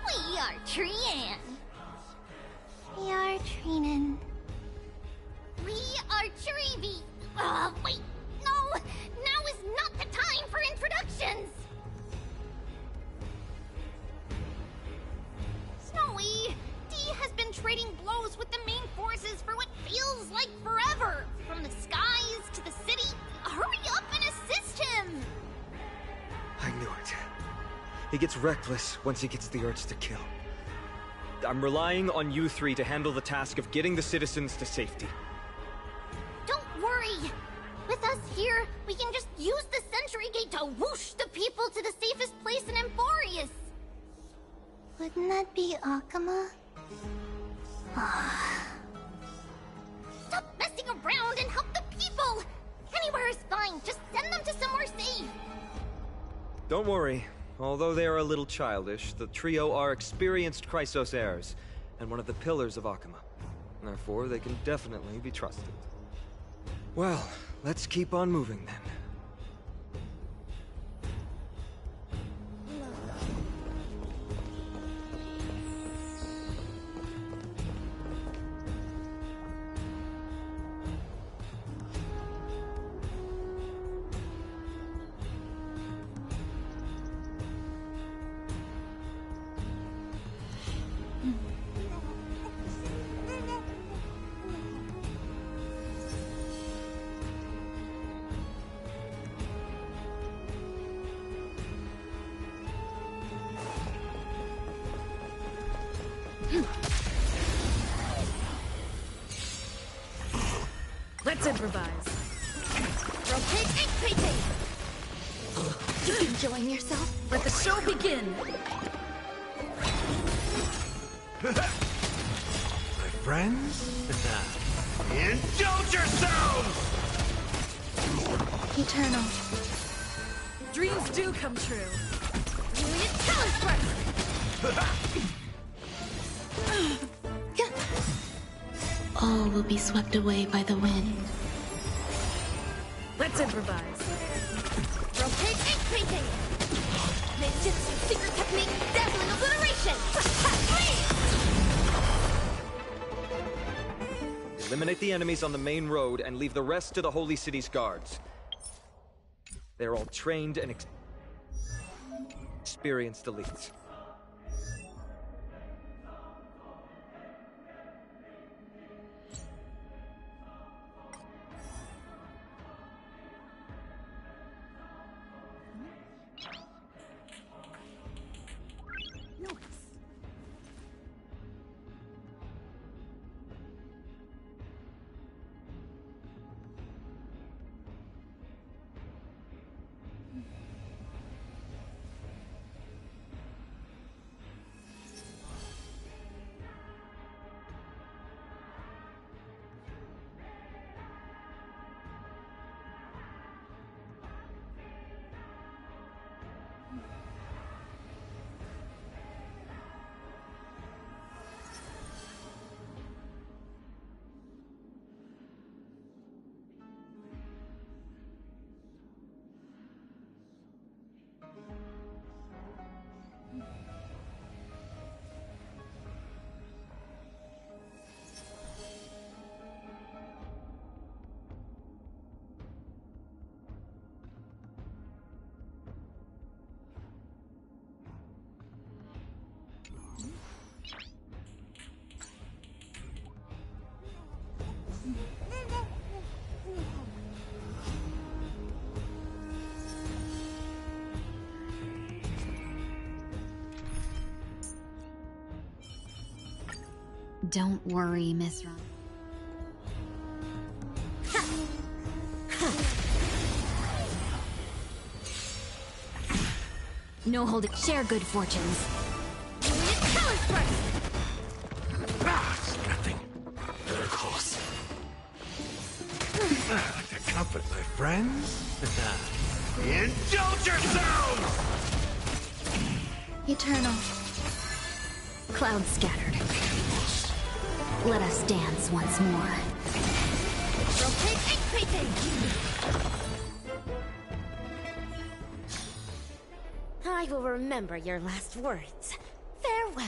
We are Trian. We are Trinan. We are Trevi. Wait. No! Now is not the time for introductions! Snowy, D has been trading blows with the main forces for what feels like forever. From the skies to the city. Hurry up and assist him! I knew it. He gets reckless once he gets the urge to kill. I'm relying on you three to handle the task of getting the citizens to safety. Don't worry! With us here, we can just use the Sentry Gate to whoosh the people to the safest place in Amphoreus! Wouldn't that be Akama? Stop messing around and help the people! Anywhere is fine, just send them to somewhere safe! Don't worry. Although they are a little childish, the trio are experienced Chrysos heirs, and one of the pillars of Akama. Therefore, they can definitely be trusted. Well, let's keep on moving then. Let's improvise. You enjoying yourself? Let the show begin! My friends? Indulge yourselves! Eternal. Dreams do come true. All will be swept away by the wind. Let's improvise. Ninjutsu secret technique, dazzling obliteration! Eliminate the enemies on the main road and leave the rest to the Holy City's guards. They're all trained and experienced elites. Don't worry, Miss Ron. No holding. Share good fortunes. Ah, it's nothing. Better close. I like to comfort my friends. Indulge yourselves! Eternal. Clouds scattered. Let us dance once more. I will remember your last words. Farewell.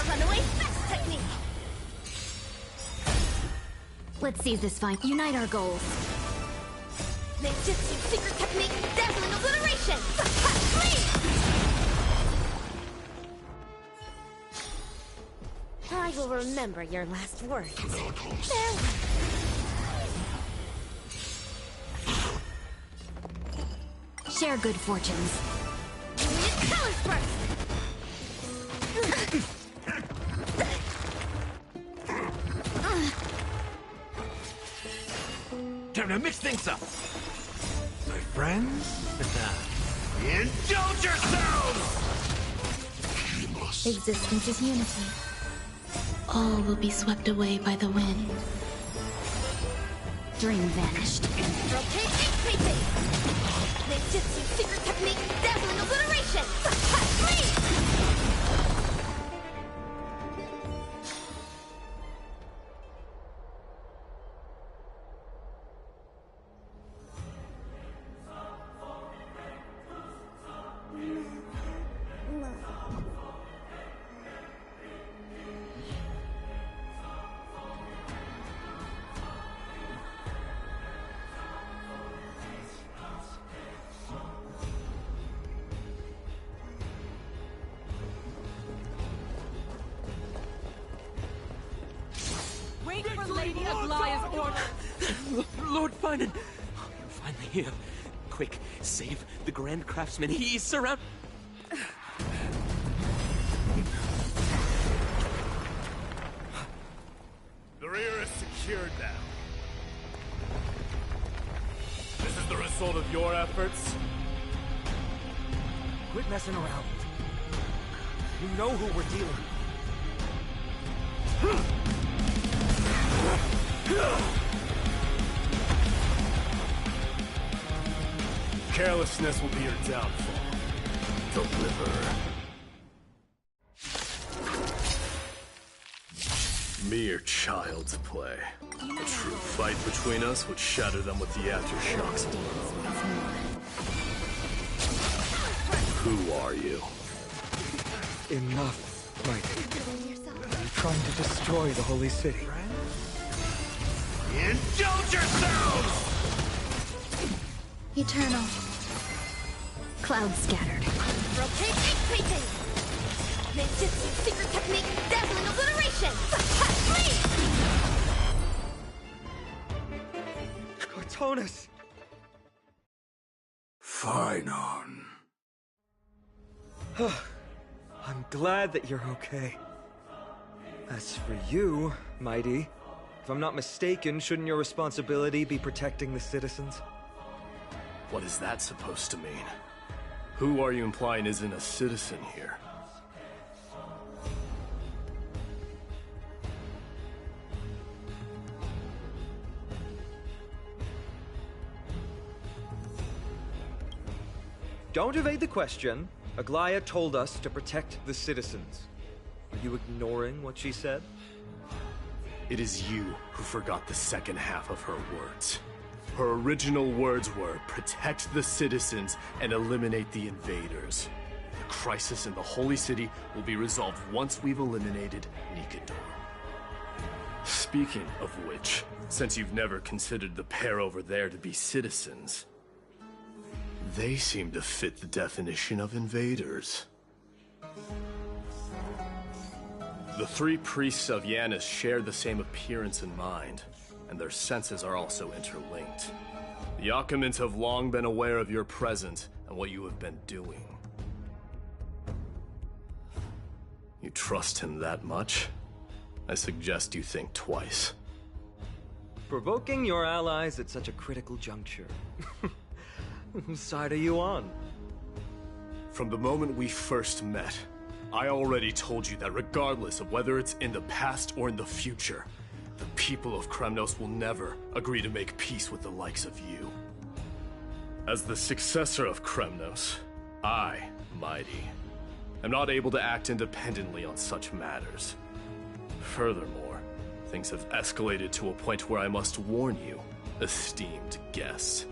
Runaway fast technique. Let's seize this fight. Unite our goals. Ninjutsu secret technique, dazzling obliteration! I will remember your last words. Farewell. Share good fortunes. Colors burst! Time to mix things up. My friends? Indulge yourselves! Existence is unity. All will be swept away by the wind. Dream vanished. Rotate increasing! Ninjutsu secret technique, dazzling obliteration! Wait for Lady Aglaya's order. Lord Finan! Oh, you're finally here. Quick, save the Grand Craftsman. He's surrounded. The rear is secured now. This is the result of your efforts? Quit messing around. You know who we're dealing with. Carelessness will be your downfall. Deliver. Mere child's play. A true fight between us would shatter them with the aftershocks. Who are you? Enough, Mighty. Are you trying to destroy the Holy City? Indulge yourselves! Eternal. Clouds scattered. Rotate increasing! Ninjutsu secret technique, dazzling obliteration! Cortonus! Finon. I'm glad that you're okay. As for you, Mighty, if I'm not mistaken, shouldn't your responsibility be protecting the citizens? What is that supposed to mean? Who are you implying isn't a citizen here? Don't evade the question. Aglaya told us to protect the citizens. Are you ignoring what she said? It is you who forgot the second half of her words. Her original words were, protect the citizens and eliminate the invaders. The crisis in the Holy City will be resolved once we've eliminated Nikador. Speaking of which, since you've never considered the pair over there to be citizens, they seem to fit the definition of invaders. The three priests of Yanis share the same appearance and mind, and their senses are also interlinked. The Achaemins have long been aware of your presence and what you have been doing. You trust him that much? I suggest you think twice. Provoking your allies at such a critical juncture. Whose side are you on? From the moment we first met, I already told you that regardless of whether it's in the past or in the future, the people of Kremnos will never agree to make peace with the likes of you. As the successor of Kremnos, I, Mighty, am not able to act independently on such matters. Furthermore, things have escalated to a point where I must warn you, esteemed guests,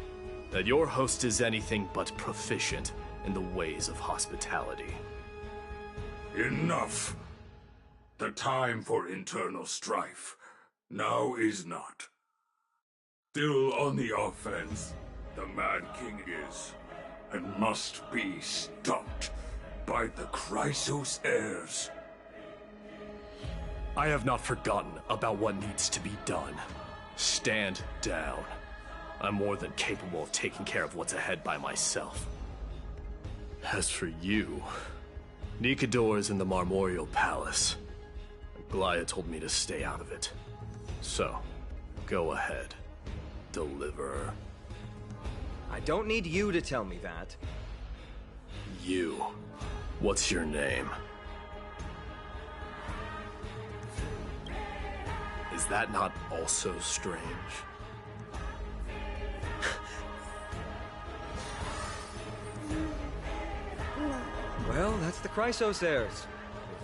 that your host is anything but proficient in the ways of hospitality. Enough! The time for internal strife now is not. Still on the offense, the Mad King is, and must be stopped by the Chrysos heirs. I have not forgotten about what needs to be done. Stand down. I'm more than capable of taking care of what's ahead by myself. As for you, Nikedor is in the Marmorial Palace. Glaya told me to stay out of it. So, go ahead. Deliver. I don't need you to tell me that. You. What's your name? Is that not also strange? Well, that's the Chrysos heirs.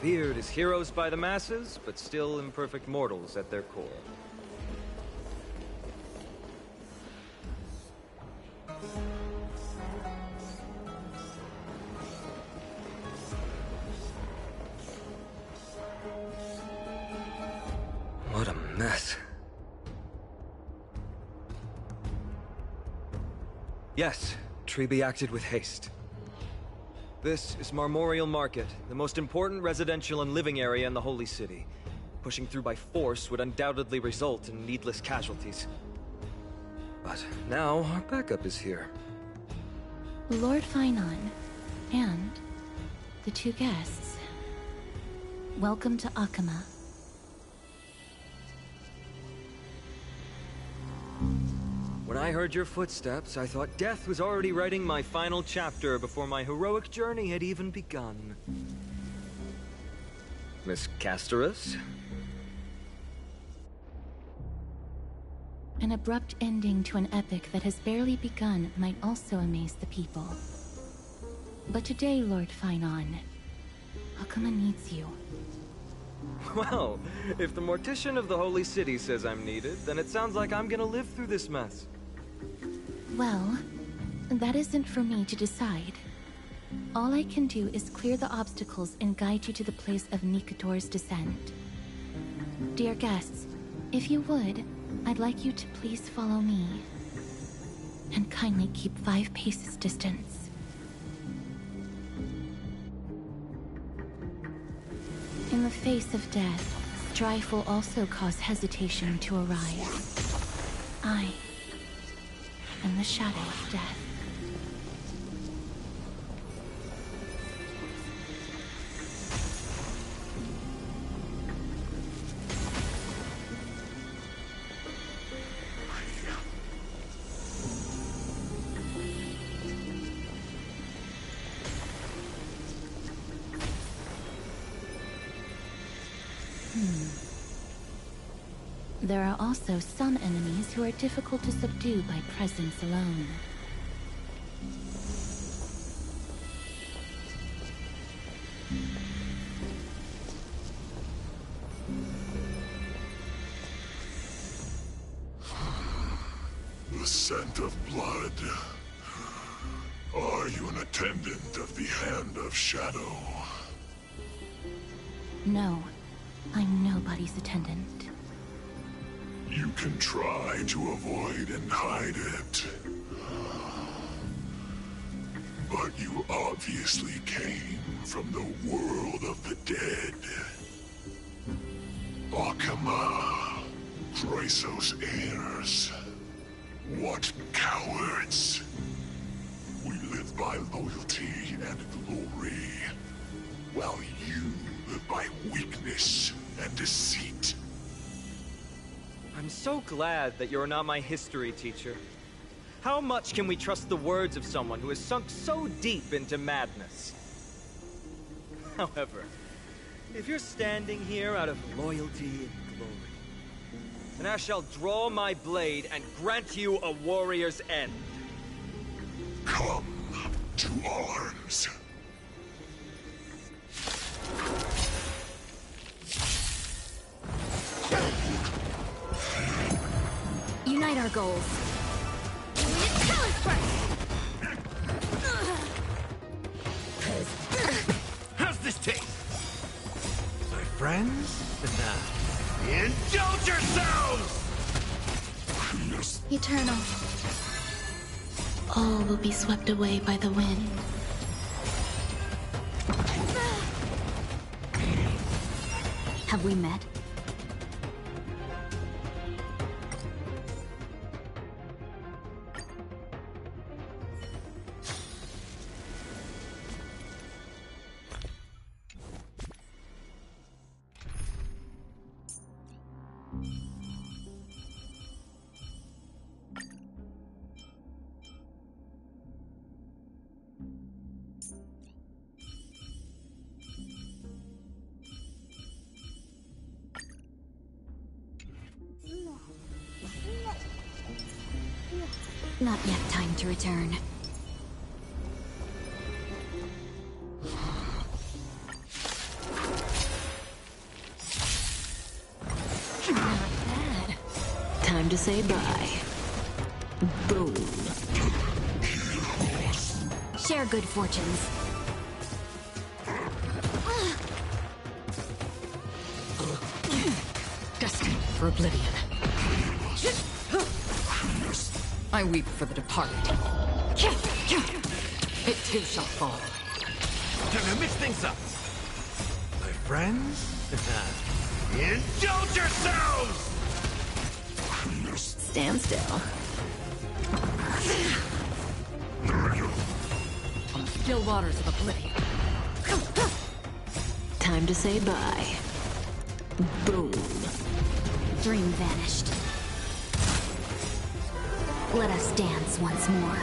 Revered as heroes by the masses, but still imperfect mortals at their core. What a mess. Yes, Treby acted with haste. This is Marmorial Market, the most important residential and living area in the Holy City. Pushing through by force would undoubtedly result in needless casualties. But now our backup is here. Lord Finon, and the two guests. Welcome to Akhama. When I heard your footsteps, I thought death was already writing my final chapter before my heroic journey had even begun. Miss Castorus? An abrupt ending to an epic that has barely begun might also amaze the people. But today, Lord Finon, Akhama needs you. Well, if the Mortician of the Holy City says I'm needed, then it sounds like I'm gonna live through this mess. Well, that isn't for me to decide. All I can do is clear the obstacles and guide you to the place of Nikedor's descent. Dear guests, if you would, I'd like you to please follow me. And kindly keep 5 paces distance. In the face of death, strife will also cause hesitation to arise. I am the shadow of death. There are also some enemies who are difficult to subdue by presence alone. The scent of blood. Are you an attendant of the Hand of Shadow? No, I'm nobody's attendant. You can try to avoid and hide it. But you obviously came from the world of the dead. Akama, Chrysos heirs. What cowards! We live by loyalty and glory, while you live by weakness and deceit. I'm so glad that you're not my history teacher. How much can we trust the words of someone who has sunk so deep into madness? However, if you're standing here out of loyalty and glory, then I shall draw my blade and grant you a warrior's end. Come to arms. Unite our goals. How's this taste? My friends? Indulge yourselves! Eternal. All will be swept away by the wind. Have we met? Not yet time to return. Not bad. Time to say bye. Boom. Share good fortunes. Destined for oblivion. I weep for the departed. It too shall fall. Time to mix things up. My friends? Indulge yourselves! Stand still. On the still waters of oblivion. Time to say bye. Boom. Dream vanished. Let us dance once more.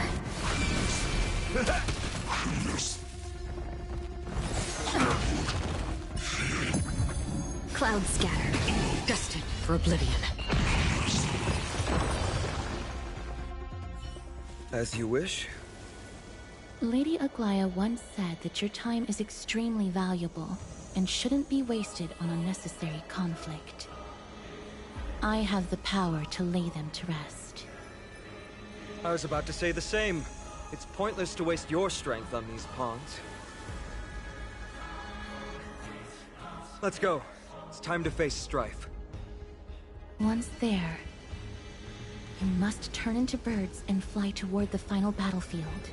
Cloud scattered. Destined for oblivion. As you wish. Lady Aglaya once said that your time is extremely valuable and shouldn't be wasted on unnecessary conflict. I have the power to lay them to rest. I was about to say the same. It's pointless to waste your strength on these pawns. Let's go. It's time to face strife. Once there, you must turn into birds and fly toward the final battlefield.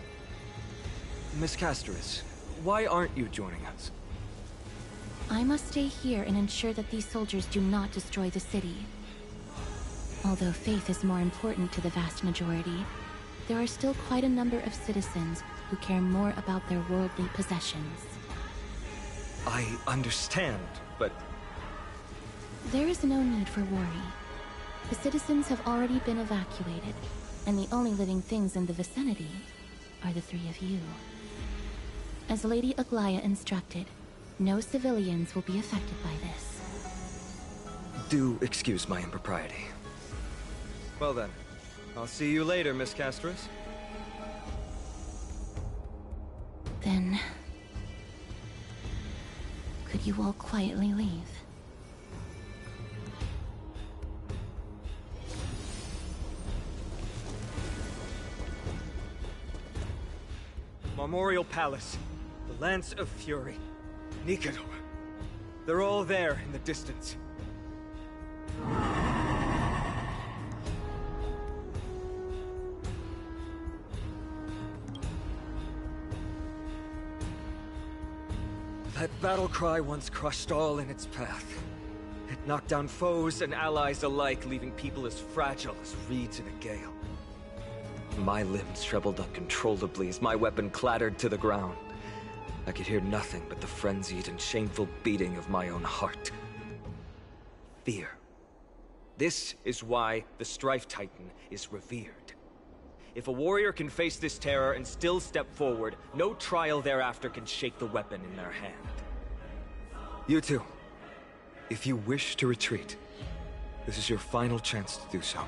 Miss Casterus, why aren't you joining us? I must stay here and ensure that these soldiers do not destroy the city. Although faith is more important to the vast majority, there are still quite a number of citizens who care more about their worldly possessions. I understand, but... There is no need for worry. The citizens have already been evacuated, and the only living things in the vicinity are the three of you. As Lady Aglaya instructed, no civilians will be affected by this. Do excuse my impropriety. Well then, I'll see you later, Miss Casterus. Then... could you all quietly leave? Memorial Palace, the Lance of Fury, Nikador. They're all there in the distance. That battle cry once crushed all in its path. It knocked down foes and allies alike, leaving people as fragile as reeds in a gale. My limbs trembled uncontrollably as my weapon clattered to the ground. I could hear nothing but the frenzied and shameful beating of my own heart. Fear. This is why the Strife Titan is revered. If a warrior can face this terror and still step forward, no trial thereafter can shake the weapon in their hand. You two, if you wish to retreat, this is your final chance to do so.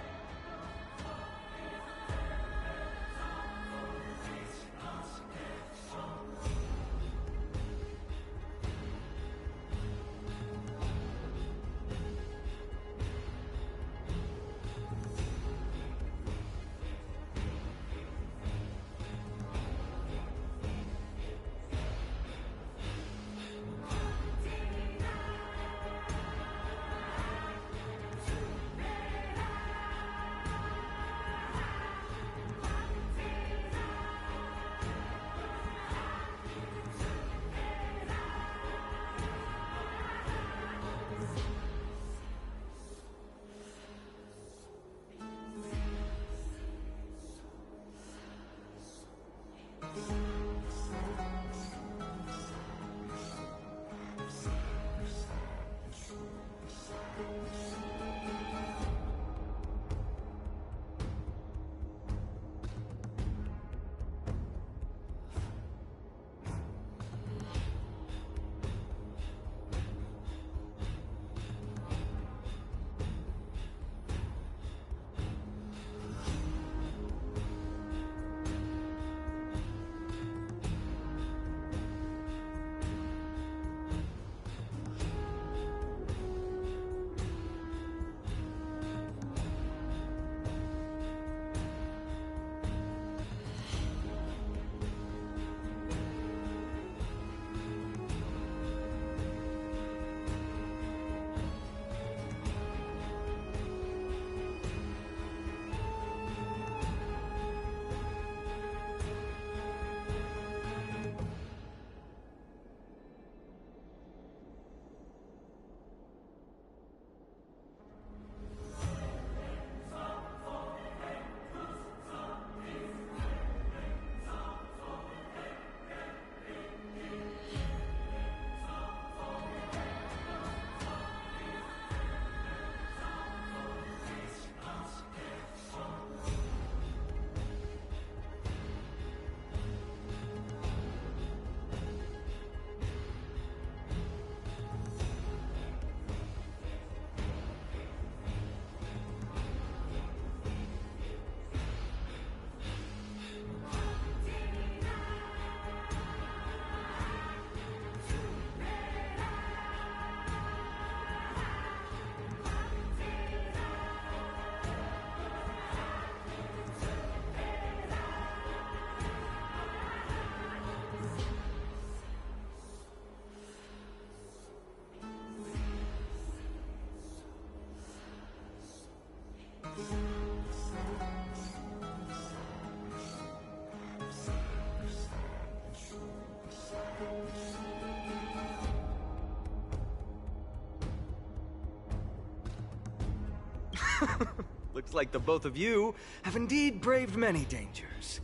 Looks like the both of you have indeed braved many dangers.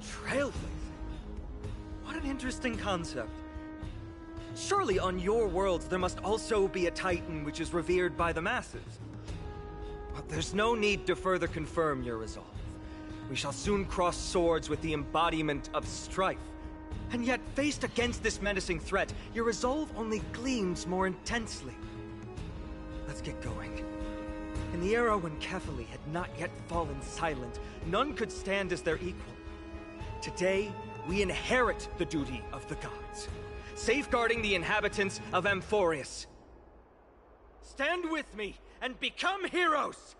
Trailblazing? What an interesting concept. Surely on your worlds there must also be a Titan which is revered by the masses. But there's no need to further confirm your resolve. We shall soon cross swords with the embodiment of strife. And yet, faced against this menacing threat, your resolve only gleams more intensely. Let's get going. In the era when Kefali had not yet fallen silent, none could stand as their equal. Today, we inherit the duty of the gods, safeguarding the inhabitants of Amphoreus. Stand with me and become heroes!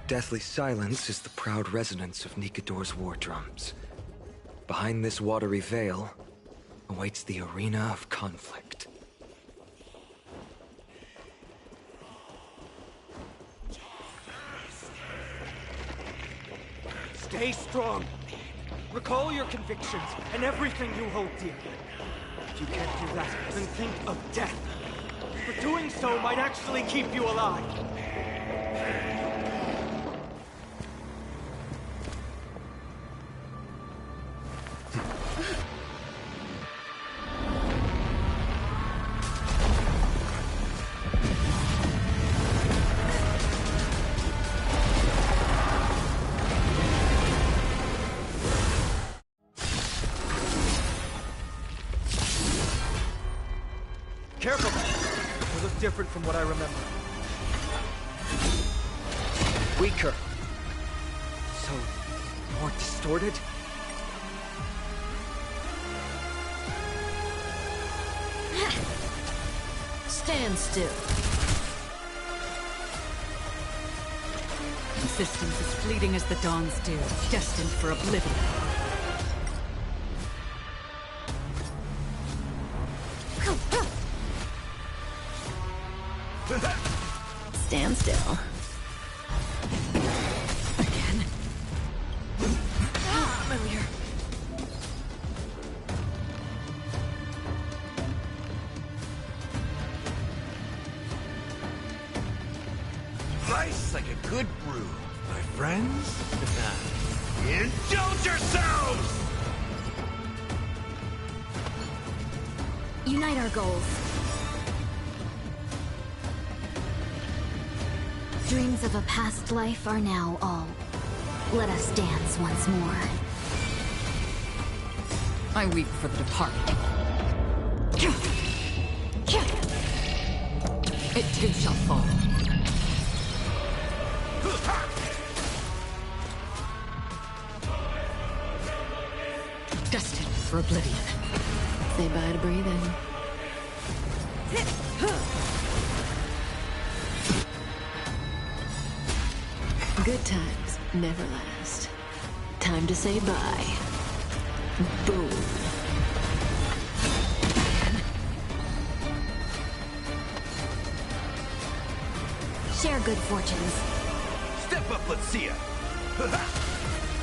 Deathly silence is the proud resonance of Nikador's war drums. Behind this watery veil awaits the arena of conflict. Stay strong. Recall your convictions and everything you hold dear. If you can't do that, then think of death. For doing so might actually keep you alive. Careful! They look different from what I remember. Weaker. So, more distorted? Stand still. Existence as fleeting as the dawn's dew, destined for oblivion. Stand still. Again. Familiar. Nice like a good brew, my friends. Indulge yourselves! Unite our goals. Dreams of a past life are now all. Let us dance once more. I weep for the departed. It too shall fall. Destined for oblivion. Say bye to breathing. Good times never last. Time to say bye. Boom. Share good fortunes. Step up, let's see ya.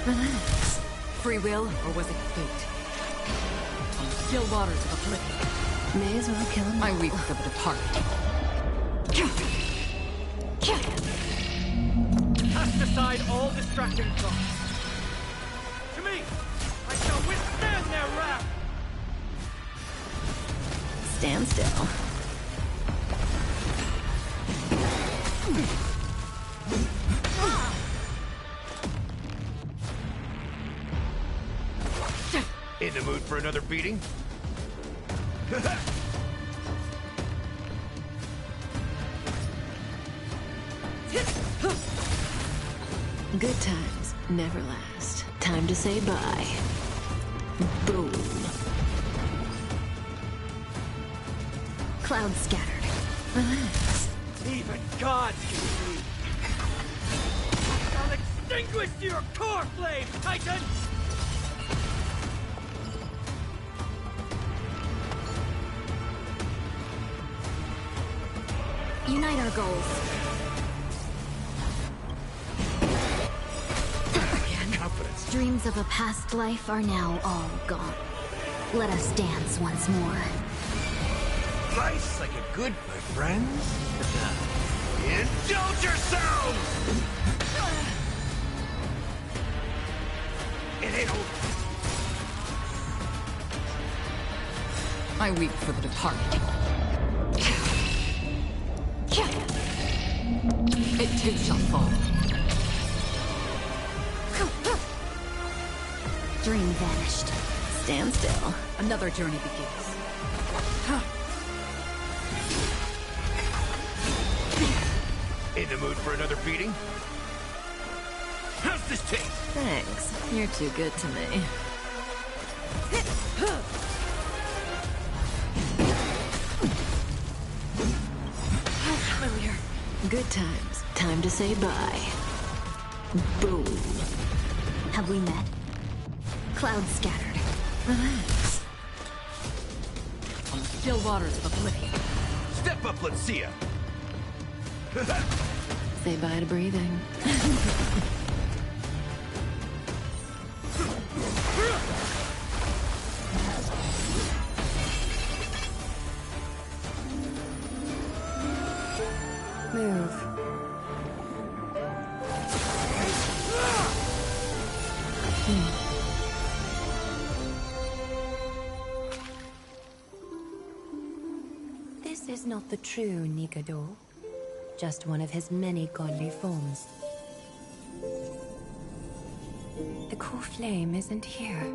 Relax. Free will, or was it fate? On the still waters of oblivion. May as well kill him. I weep for the departed. Cast aside all distracting thoughts. To me, I shall withstand their wrath! Stand still. In the mood for another beating? Good times never last. Time to say bye. Boom. Clouds scattered. Relax. Even gods can see. I'll extinguish your core flame, Titan! Unite our goals. Confidence. Dreams of a past life are now all gone. Let us dance once more. Nice like a good, my friends. Indulge yourselves! It ain't over. I weep for the departed. It too shall fall. Dream vanished. Stand still. Another journey begins. In the mood for another beating? How's this taste? Thanks. You're too good to me. Familiar. Good times. Time to say bye. Boom. Have we met? Clouds scattered. Relax. On the still waters of oblivion. Step up, let's see ya. Say bye to breathing. Move. This is not the true Nikador, just one of his many godly forms. The core flame isn't here.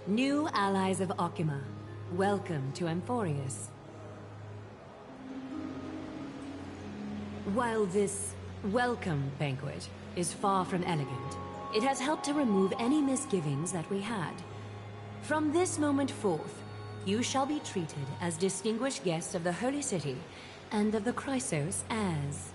New allies of Okima, welcome to Amphoreus. While this welcome banquet is far from elegant, it has helped to remove any misgivings that we had. From this moment forth, you shall be treated as distinguished guests of the Holy City and of the Chrysos as...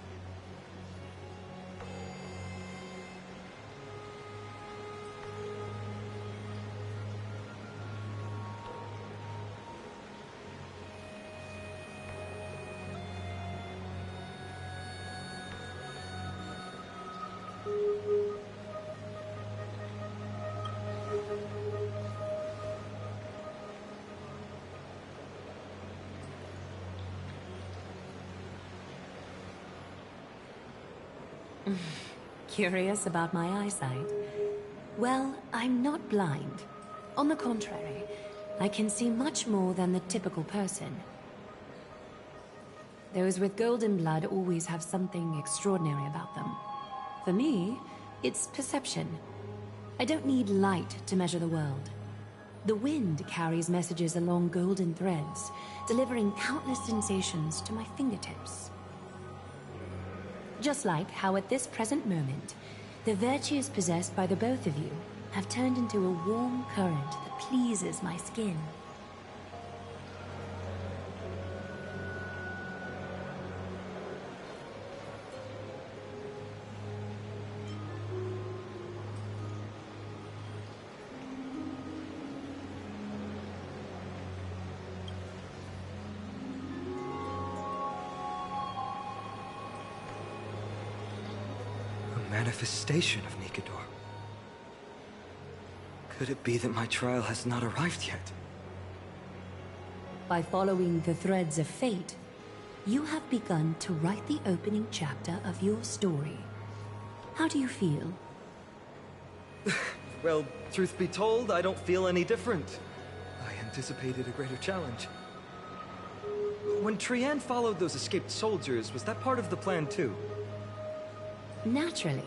Curious about my eyesight? Well, I'm not blind. On the contrary, I can see much more than the typical person. Those with golden blood always have something extraordinary about them. For me, it's perception. I don't need light to measure the world. The wind carries messages along golden threads, delivering countless sensations to my fingertips. Just like how at this present moment, the virtues possessed by the both of you have turned into a warm current that pleases my skin. Manifestation of Nikador. Could it be that my trial has not arrived yet? By following the threads of fate, you have begun to write the opening chapter of your story. How do you feel? Well, truth be told, I don't feel any different. I anticipated a greater challenge. When Trian followed those escaped soldiers, was that part of the plan too? Naturally.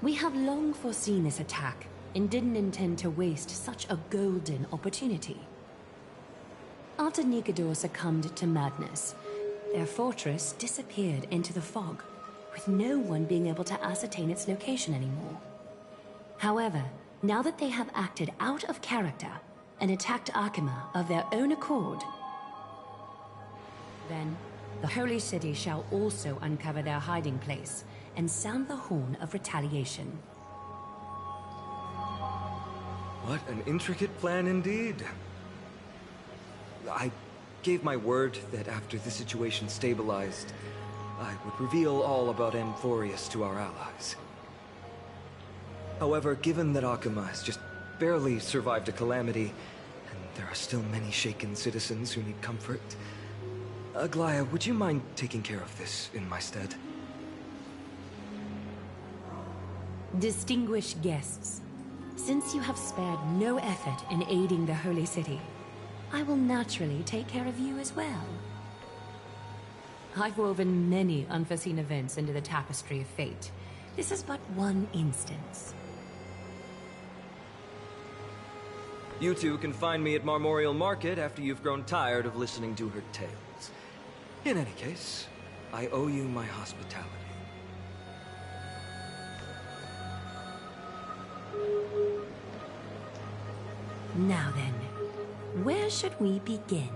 We have long foreseen this attack and didn't intend to waste such a golden opportunity. After Nikador succumbed to madness, their fortress disappeared into the fog, with no one being able to ascertain its location anymore. However, now that they have acted out of character and attacked Akima of their own accord, then the Holy City shall also uncover their hiding place and sound the horn of retaliation. What an intricate plan indeed. I gave my word that after the situation stabilized, I would reveal all about Amphoreus to our allies. However, given that Akima has just barely survived a calamity, and there are still many shaken citizens who need comfort, Aglaya, would you mind taking care of this in my stead? Distinguished guests, since you have spared no effort in aiding the Holy City, I will naturally take care of you as well. I've woven many unforeseen events into the tapestry of fate. This is but one instance. You two can find me at Marmorial Market after you've grown tired of listening to her tales. In any case, I owe you my hospitality. Now then, where should we begin?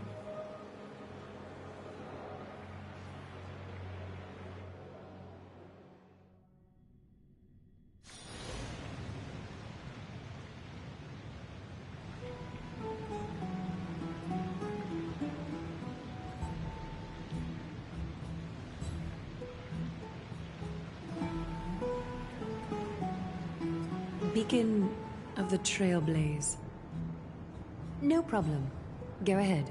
Beacon of the Trailblaze. No problem. Go ahead.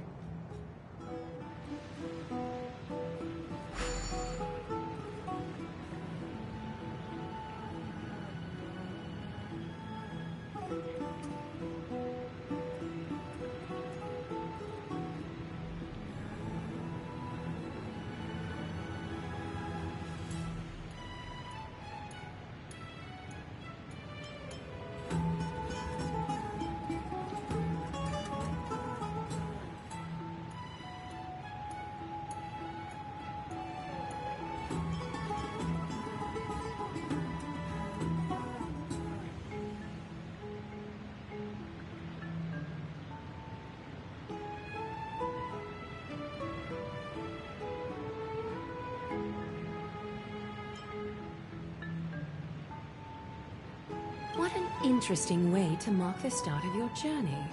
What an interesting way to mark the start of your journey.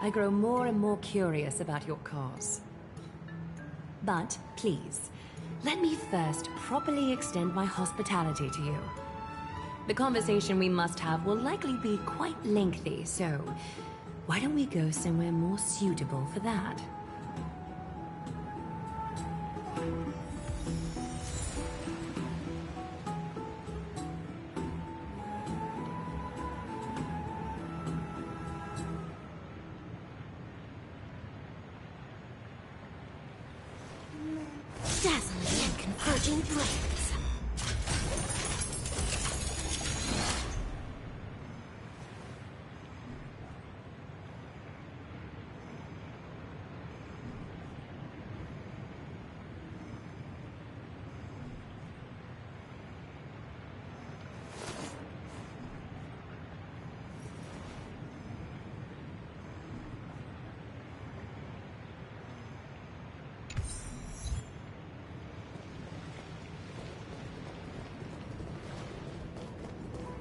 I grow more and more curious about your cause. But please, let me first properly extend my hospitality to you. The conversation we must have will likely be quite lengthy, so why don't we go somewhere more suitable for that? Dazzling and converging flames.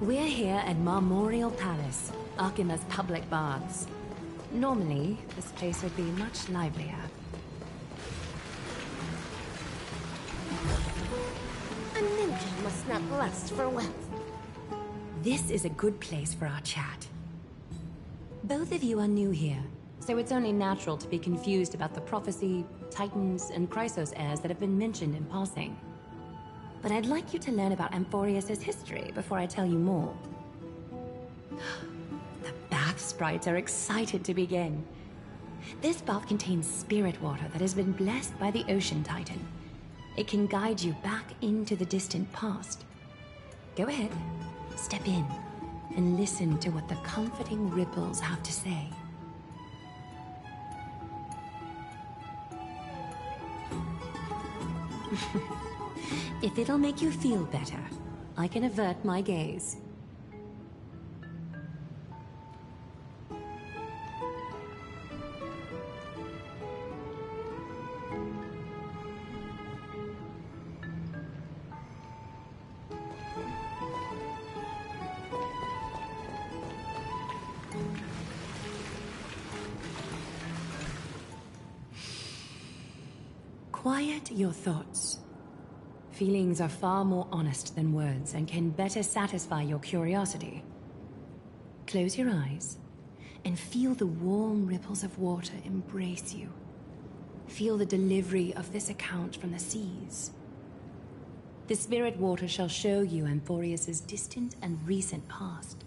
We're here at Marmorial Palace, Archima's public baths. Normally, this place would be much livelier. A ninja must not lust for wealth. This is a good place for our chat. Both of you are new here, so it's only natural to be confused about the prophecy, titans, and Chrysos heirs that have been mentioned in passing. But I'd like you to learn about Amphoreus' history before I tell you more. The bath sprites are excited to begin. This bath contains spirit water that has been blessed by the Ocean Titan. It can guide you back into the distant past. Go ahead, step in, and listen to what the comforting ripples have to say. If it'll make you feel better, I can avert my gaze. Quiet your thoughts. Feelings are far more honest than words and can better satisfy your curiosity. Close your eyes and feel the warm ripples of water embrace you. Feel the delivery of this account from the seas. The spirit water shall show you Amphoreus' distant and recent past.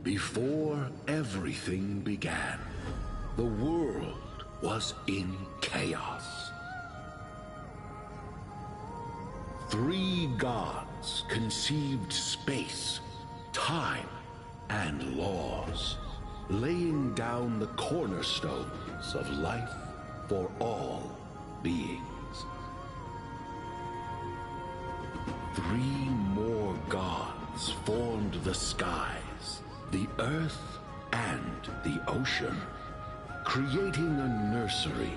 Before everything began, the world was in chaos. 3 gods conceived space, time, and laws, laying down the cornerstones of life for all beings. 3 more gods formed the skies, the earth, and the ocean, creating a nursery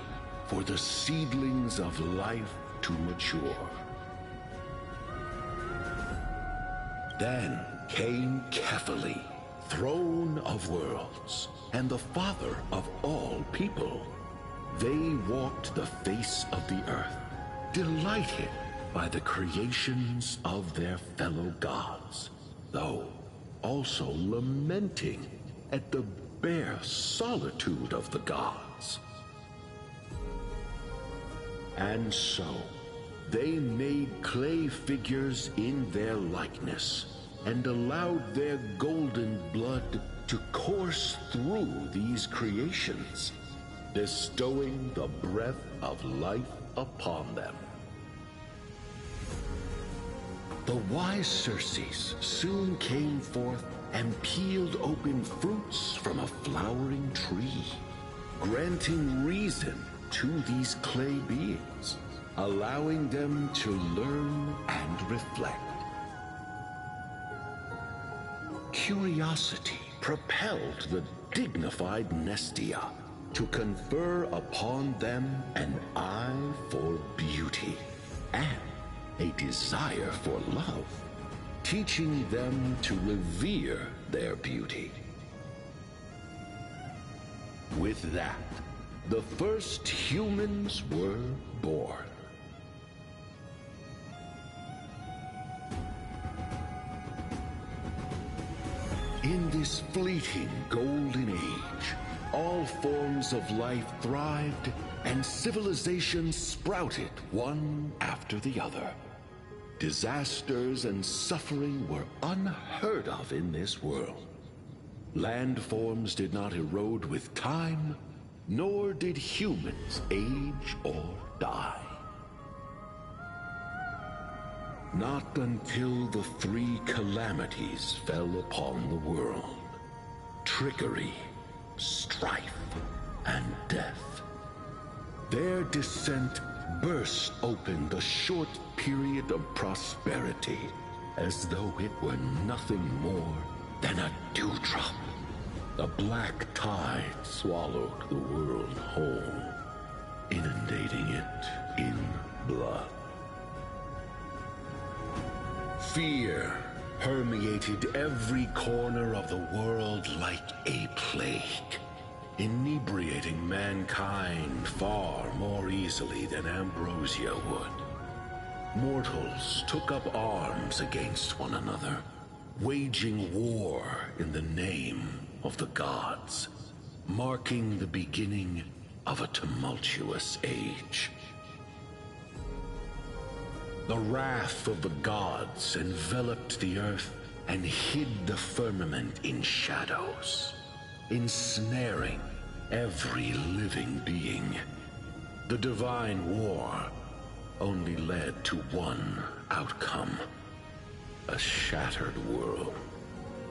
for the seedlings of life to mature. Then came Kefali, throne of worlds, and the father of all people. They walked the face of the earth, delighted by the creations of their fellow gods, though also lamenting at the bare solitude of the gods. And so, they made clay figures in their likeness, and allowed their golden blood to course through these creations, bestowing the breath of life upon them. The wise Circes soon came forth and peeled open fruits from a flowering tree, granting reason to these clay beings, allowing them to learn and reflect. Curiosity propelled the dignified Nestia to confer upon them an eye for beauty and a desire for love, teaching them to revere their beauty. With that, the first humans were born. In this fleeting golden age, all forms of life thrived and civilizations sprouted one after the other. Disasters and suffering were unheard of in this world. Landforms did not erode with time, nor did humans age or die. Not until the three calamities fell upon the world: trickery, strife, and death. Their descent burst open the short period of prosperity, as though it were nothing more than a dewdrop. The black tide swallowed the world whole, inundating it in blood. Fear permeated every corner of the world like a plague, inebriating mankind far more easily than ambrosia would. Mortals took up arms against one another, waging war in the name of the gods, marking the beginning of a tumultuous age. The wrath of the gods enveloped the earth and hid the firmament in shadows, ensnaring every living being. The divine war only led to one outcome: a shattered world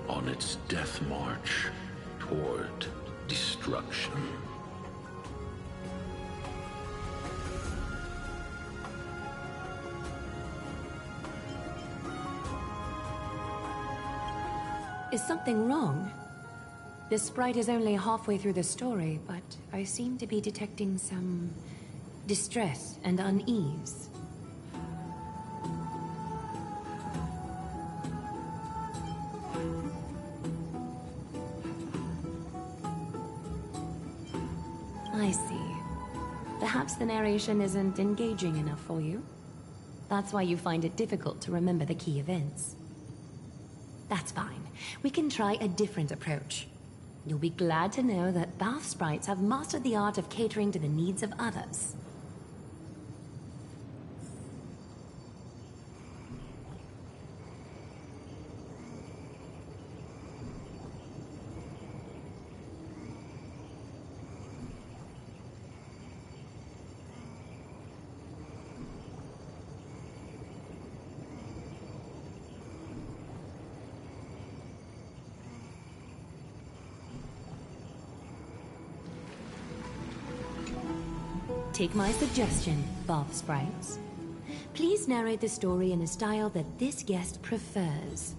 on its death march toward destruction. Is something wrong? This sprite is only halfway through the story, but I seem to be detecting some distress and unease. I see. Perhaps the narration isn't engaging enough for you. That's why you find it difficult to remember the key events. That's fine. We can try a different approach. You'll be glad to know that bath sprites have mastered the art of catering to the needs of others. Take my suggestion, bath sprites. Please narrate the story in a style that this guest prefers.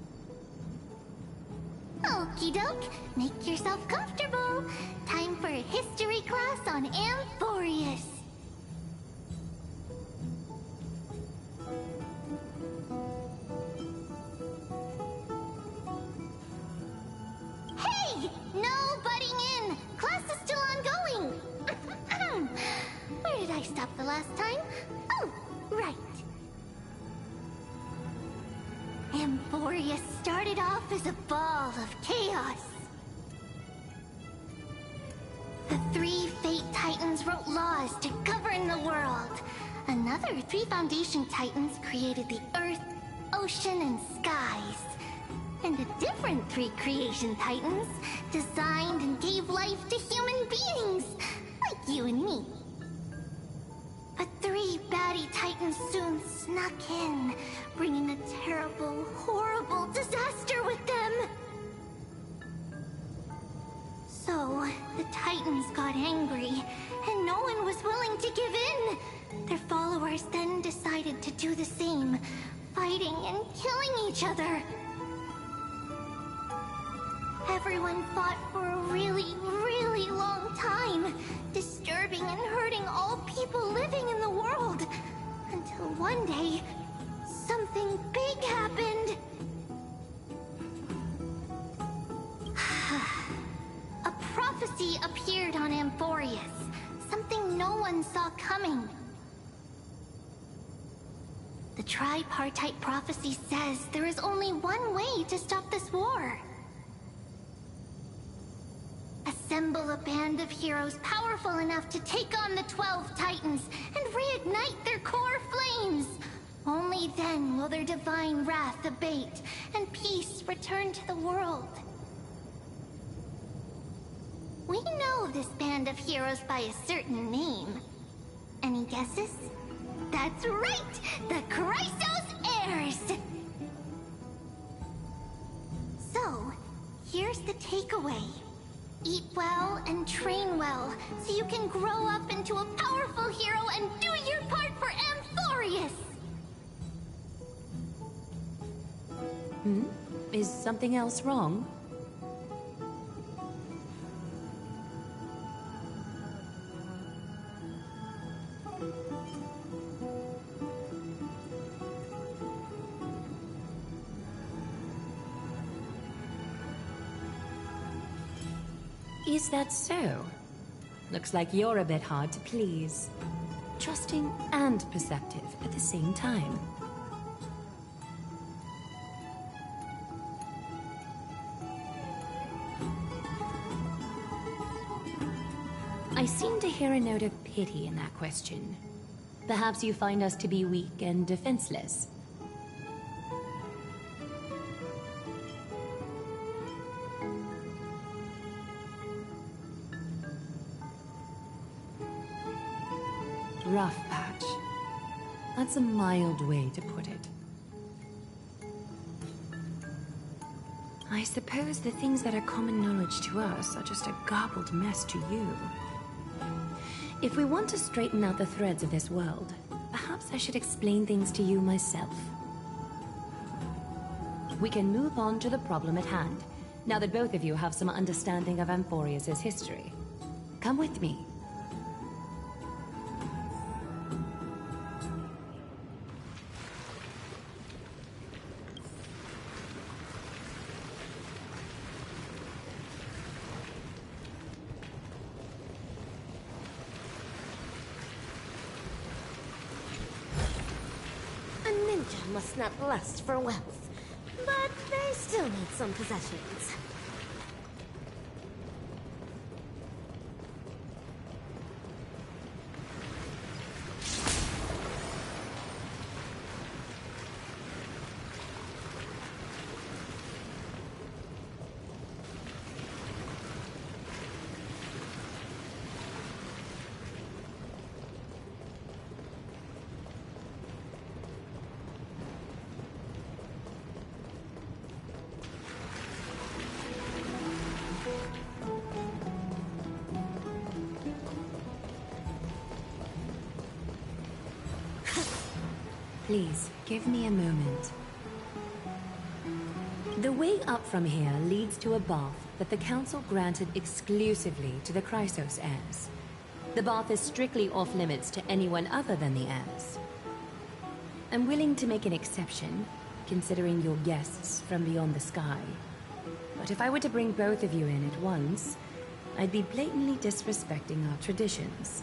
Okie doke, make yourself comfortable. Time for a history class on Amphoreus. Hey! No butting in! Class is still ongoing! Where did I stop the last time? Oh, right. Amphoreus started off as a ball of chaos. The three Fate Titans wrote laws to govern the world. Another three Foundation Titans created the Earth, Ocean, and Skies. And a different three Creation Titans designed and gave life to human beings, like you and me. But three baddie Titans soon snuck in, bringing a terrible, horrible disaster with them. So, the Titans got angry, and no one was willing to give in. Their followers then decided to do the same, fighting and killing each other. Everyone fought for a really, really long time, disturbing and hurting all people living in the world. Until one day, something big happened. Amphoreus. Something no one saw coming. The tripartite prophecy says there is only one way to stop this war. Assemble a band of heroes powerful enough to take on the 12 Titans and reignite their core flames. Only then will their divine wrath abate and peace return to the world. We know this band of heroes by a certain name. Any guesses? That's right! The Chrysos Heirs! So, here's the takeaway. Eat well and train well, so you can grow up into a powerful hero and do your part for Amphoreus! Is something else wrong? Is that so? Looks like you're a bit hard to please. Trusting and perceptive at the same time. I seem to hear a note of pity in that question. Perhaps you find us to be weak and defenseless. Rough patch. That's a mild way to put it. I suppose the things that are common knowledge to us are just a garbled mess to you. If we want to straighten out the threads of this world, perhaps I should explain things to you myself. We can move on to the problem at hand, now that both of you have some understanding of Amphoreus' history. Come with me. Must not lust for wealth, but they still need some possessions. Please, give me a moment. The way up from here leads to a bath that the Council granted exclusively to the Chrysos heirs. The bath is strictly off-limits to anyone other than the heirs. I'm willing to make an exception, considering you're guests from beyond the sky. But if I were to bring both of you in at once, I'd be blatantly disrespecting our traditions.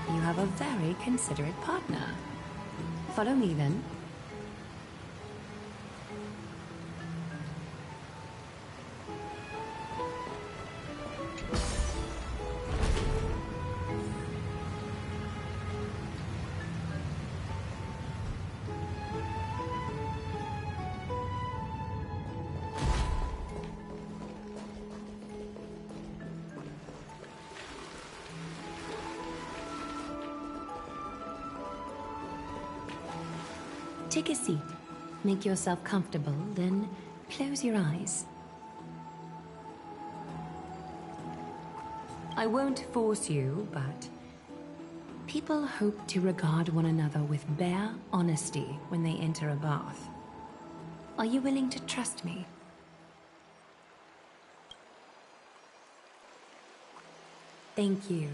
You have a very considerate partner. Follow me, then. Take a seat. Make yourself comfortable, then close your eyes. I won't force you, but people hope to regard one another with bare honesty when they enter a bath. Are you willing to trust me? Thank you.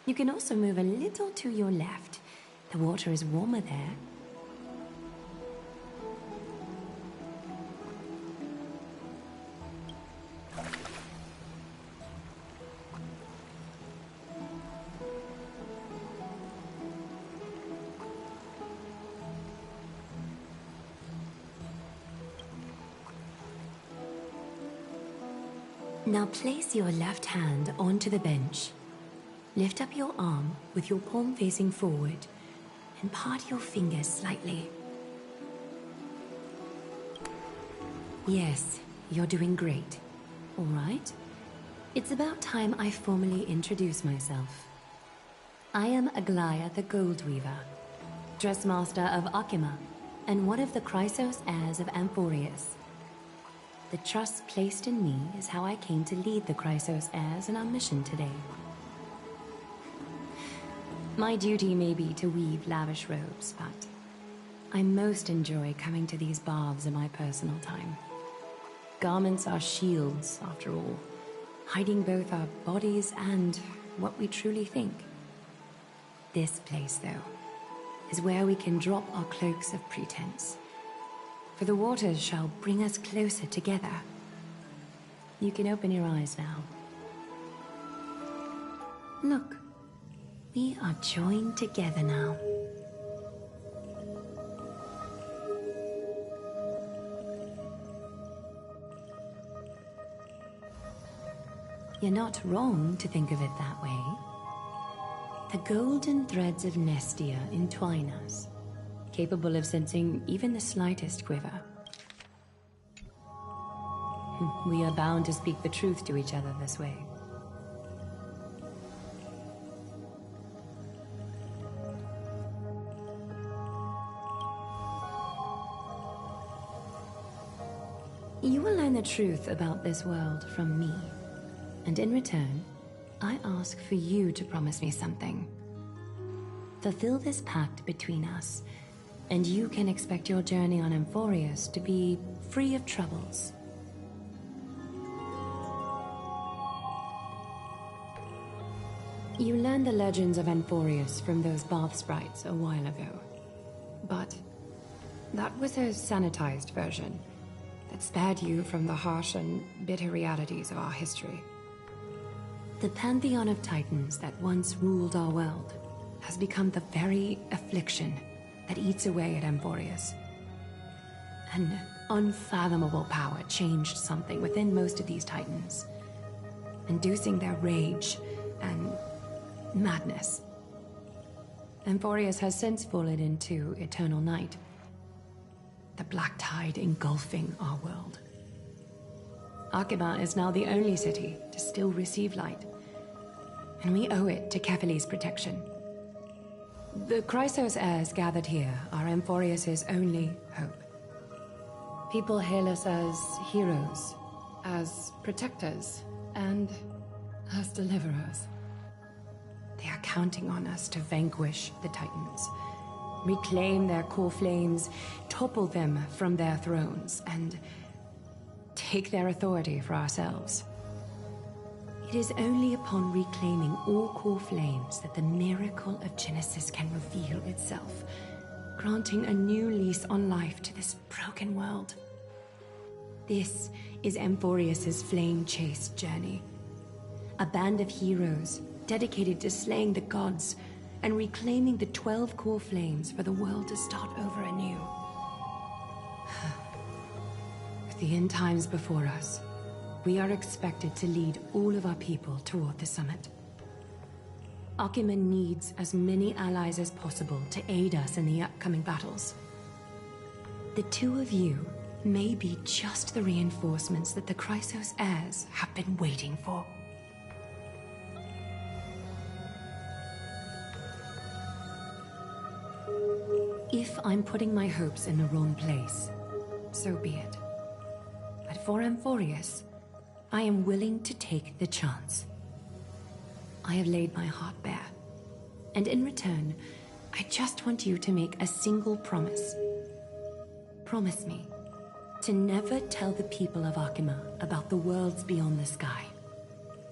You can also move a little to your left. The water is warmer there. Now place your left hand onto the bench. Lift up your arm with your palm facing forward and part your fingers slightly. Yes, you're doing great. All right. It's about time I formally introduce myself. I am Aglaya the Gold Weaver, Dressmaster of Akima, and one of the Chrysos heirs of Amphoreus. The trust placed in me is how I came to lead the Chrysos heirs in our mission today. My duty may be to weave lavish robes, but I most enjoy coming to these baths in my personal time. Garments are shields, after all, hiding both our bodies and what we truly think. This place, though, is where we can drop our cloaks of pretense. For the waters shall bring us closer together. You can open your eyes now. Look, we are joined together now. You're not wrong to think of it that way. The golden threads of Nestia entwine us, capable of sensing even the slightest quiver. We are bound to speak the truth to each other this way. You will learn the truth about this world from me, and in return, I ask for you to promise me something. Fulfill this pact between us, and you can expect your journey on Amphoreus to be free of troubles. You learned the legends of Amphoreus from those bath sprites a while ago. But that was a sanitized version that spared you from the harsh and bitter realities of our history. The pantheon of titans that once ruled our world has become the very affliction that eats away at Amphoreus. An unfathomable power changed something within most of these titans, inducing their rage and madness. Amphoreus has since fallen into eternal night, the black tide engulfing our world. Akima is now the only city to still receive light, and we owe it to Kefali's protection. The Chrysos heirs gathered here are Amphoreus' only hope. People hail us as heroes, as protectors, and as deliverers. They are counting on us to vanquish the Titans, reclaim their core flames, topple them from their thrones, and take their authority for ourselves. It is only upon reclaiming all core flames that the miracle of Genesis can reveal itself, granting a new lease on life to this broken world. This is Amphoreus' flame-chased journey. A band of heroes dedicated to slaying the gods and reclaiming the 12 core flames for the world to start over anew. With the end times before us, we are expected to lead all of our people toward the summit. Akima needs as many allies as possible to aid us in the upcoming battles. The two of you may be just the reinforcements that the Chrysos heirs have been waiting for. If I'm putting my hopes in the wrong place, so be it. But for Amphoreus, I am willing to take the chance. I have laid my heart bare, and in return, I just want you to make a single promise. Promise me to never tell the people of Akima about the worlds beyond the sky.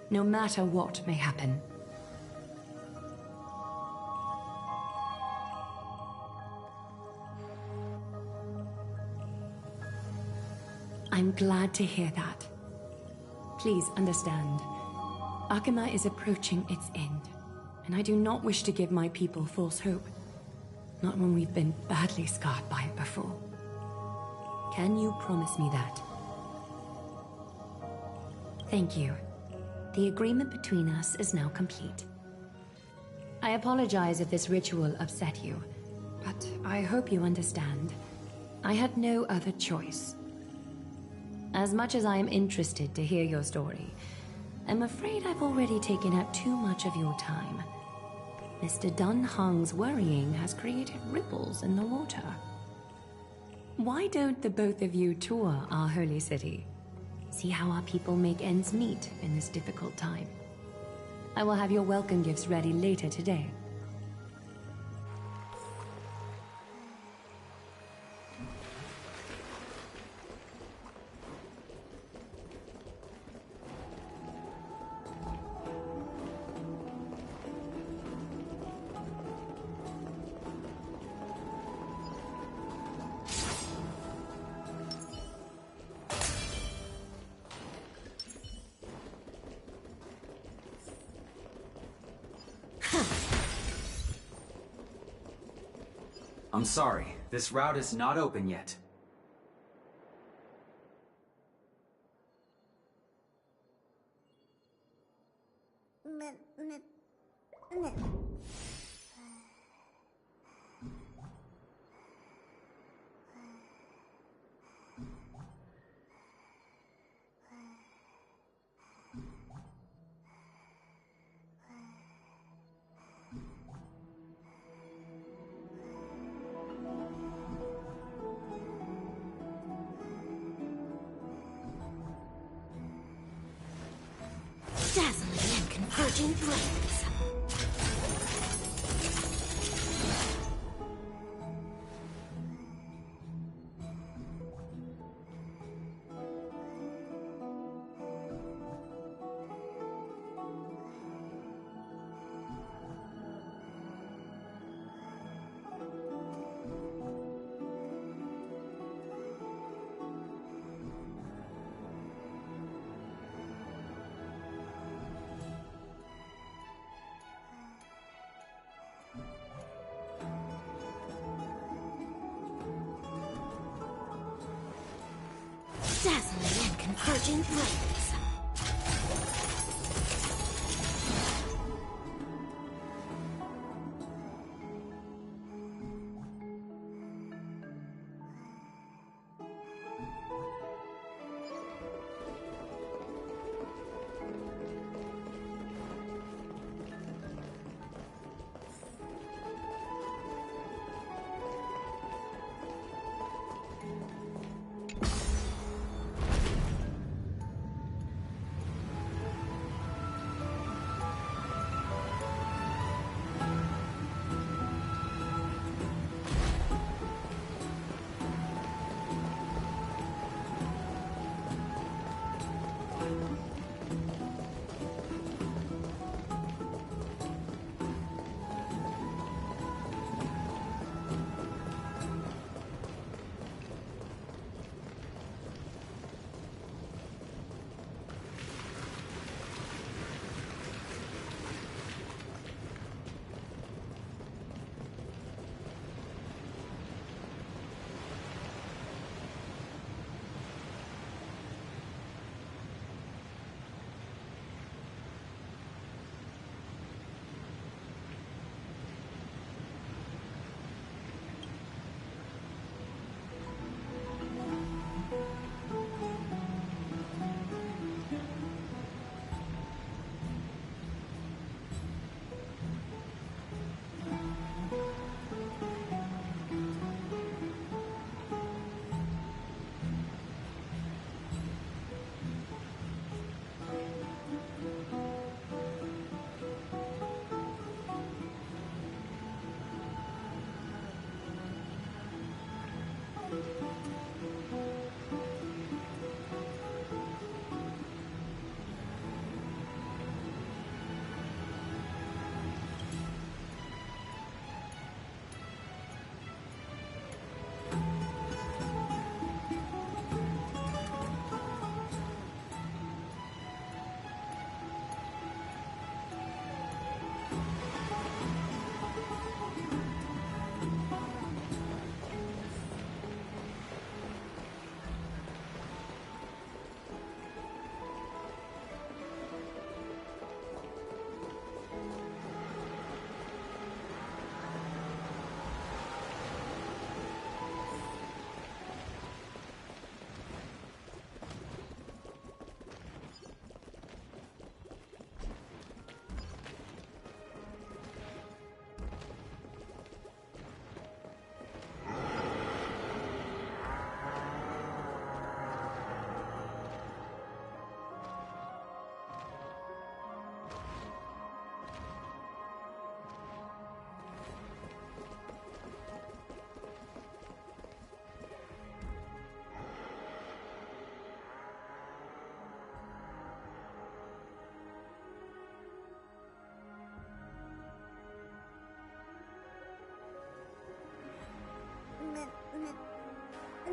no matter what may happen. I'm glad to hear that. Please understand, Akima is approaching its end, and I do not wish to give my people false hope. Not when we've been badly scarred by it before. Can you promise me that? Thank you. The agreement between us is now complete. I apologize if this ritual upset you, but I hope you understand. I had no other choice. As much as I am interested to hear your story, I'm afraid I've already taken up too much of your time. Mr. Dunhung's worrying has created ripples in the water. Why don't the both of you tour our holy city? See how our people make ends meet in this difficult time. I will have your welcome gifts ready later today. I'm sorry, this route is not open yet. Dazzling and converging blades. Dazzling and converging blades.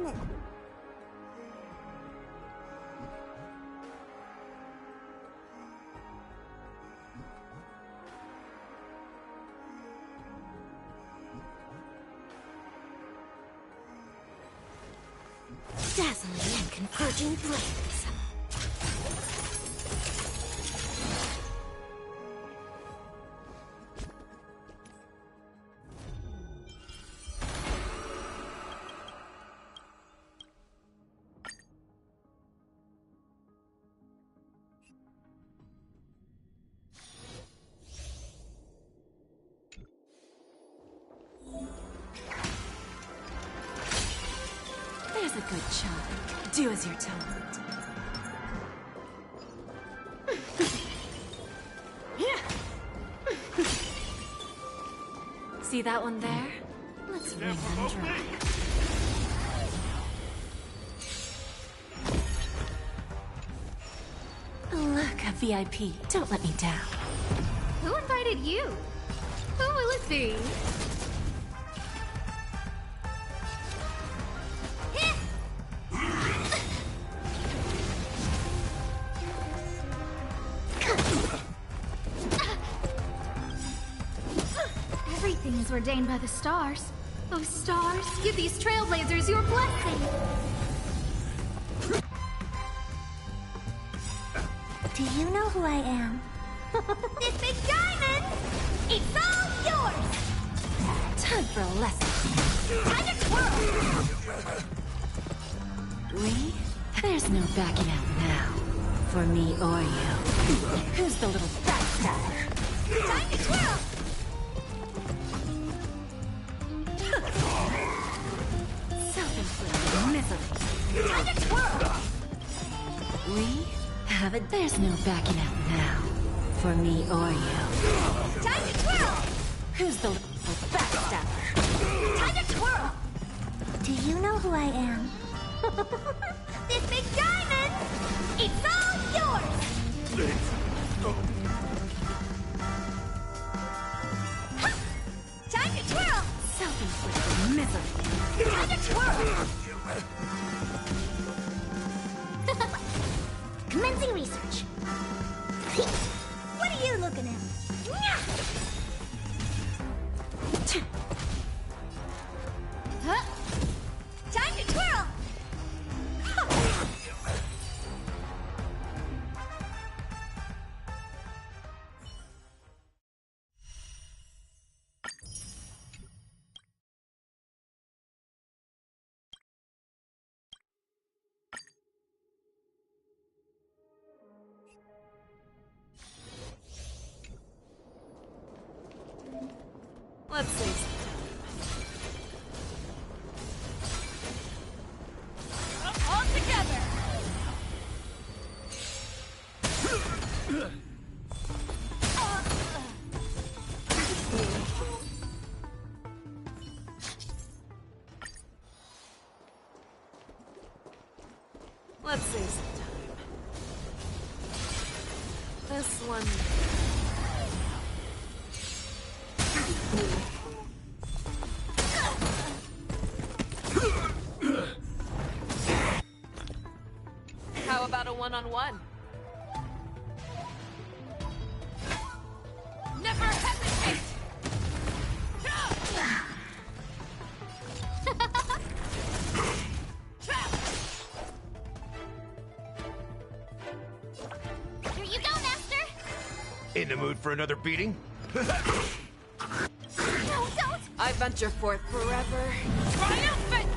fun! Dazzling and converging blades. There's a good child. Do as you're told. See that one there? Let's wring them dry. Look, a VIP. Don't let me down. Who invited you? Who will it be? Everything is ordained by the stars. Oh, stars, give these trailblazers your blessing! Do you know who I am? This big diamond! It's all yours! Time for a lesson. Time to twirl! We? There's no backing out now. For me or you. Who's the little backstabber? Time to twirl! Self-inflicted misery. Time to twirl! We have it. There's no backing out now. For me or you. Time to twirl! Who's the little backstabber? Time to twirl! Do you know who I am? This big diamond! It's all yours! Ha! Time to twirl! Self-inflicted misery. Time to twirl! Commencing research. What are you looking at? Huh? Time to twirl! Let's see. All together! Let's see sometime. This one. How about a one-on-one? Never hesitate! Here you go, Master! In the mood for another beating? No, don't! I venture forth forever. Triumphant!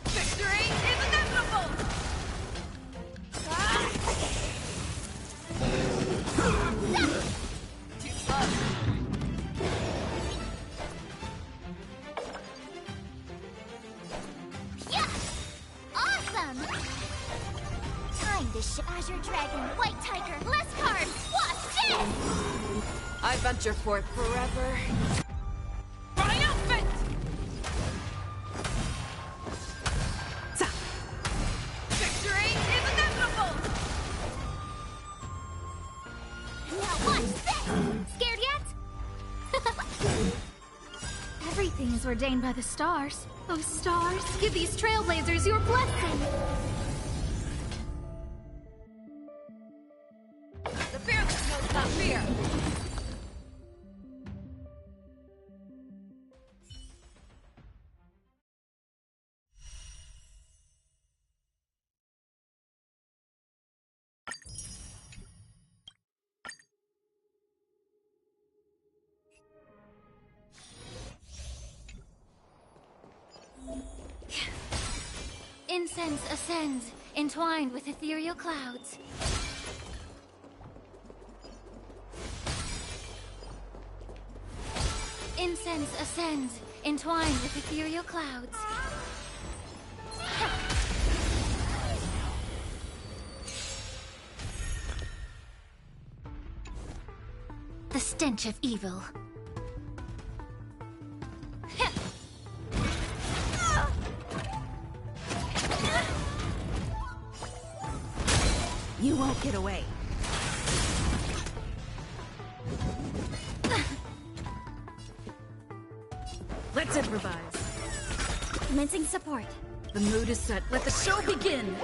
Victory is inevitable! Too slow. Yeah! Awesome! Time to Azure Dragon, White Tiger, less cards! Watch this! I venture forth forever. Triumphant! Victory is inevitable! Now watch this! Scared yet? Everything is was ordained by the stars. Oh, stars, give these trailblazers your blessing! The fearless knows not fear! Incense ascends, entwined with ethereal clouds. Incense ascends, entwined with ethereal clouds. The stench of evil. You won't get away. Let's improvise. Commencing support. The mood is set. Let the show begin!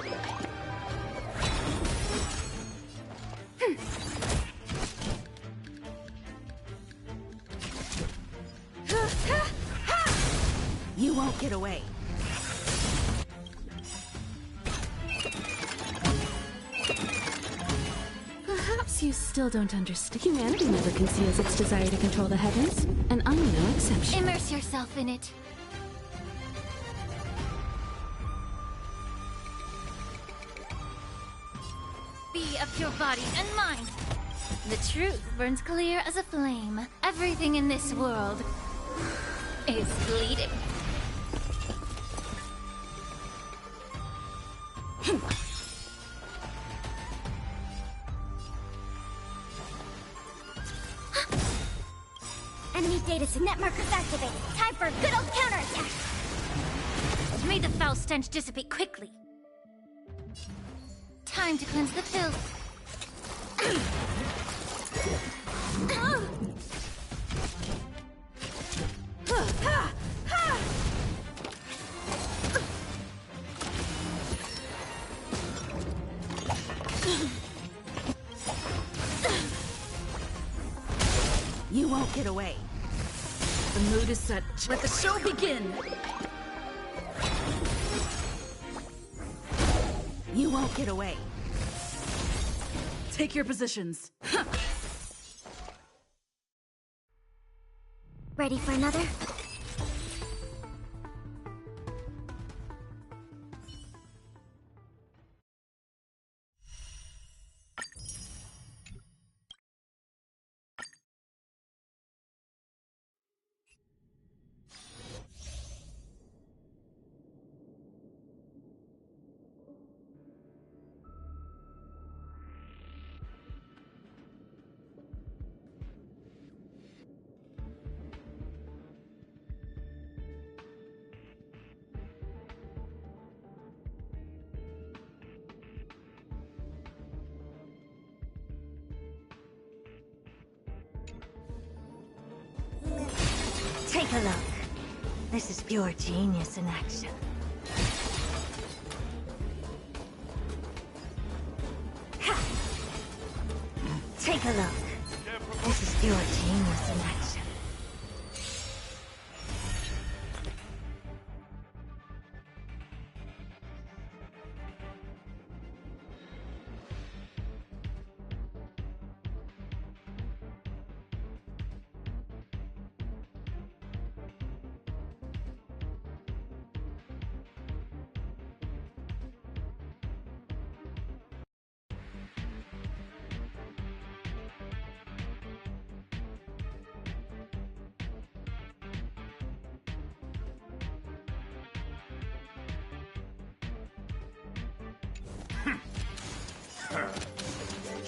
You won't get away. Perhaps you still don't understand. Humanity never conceals its desire to control the heavens, and I'm no exception. Immerse yourself in it. Be of pure body and mind. The truth burns clear as a flame. Everything in this world is bleeding. Enemy data net markers activated. Time for a good old counterattack. May the foul stench dissipate quickly. Time to cleanse the filth. You won't get away. The mood is set. Let the show begin! You won't get away. Take your positions. Ready for another? Take a look. This is pure genius in action. Ha! Take a look. This is pure genius in action.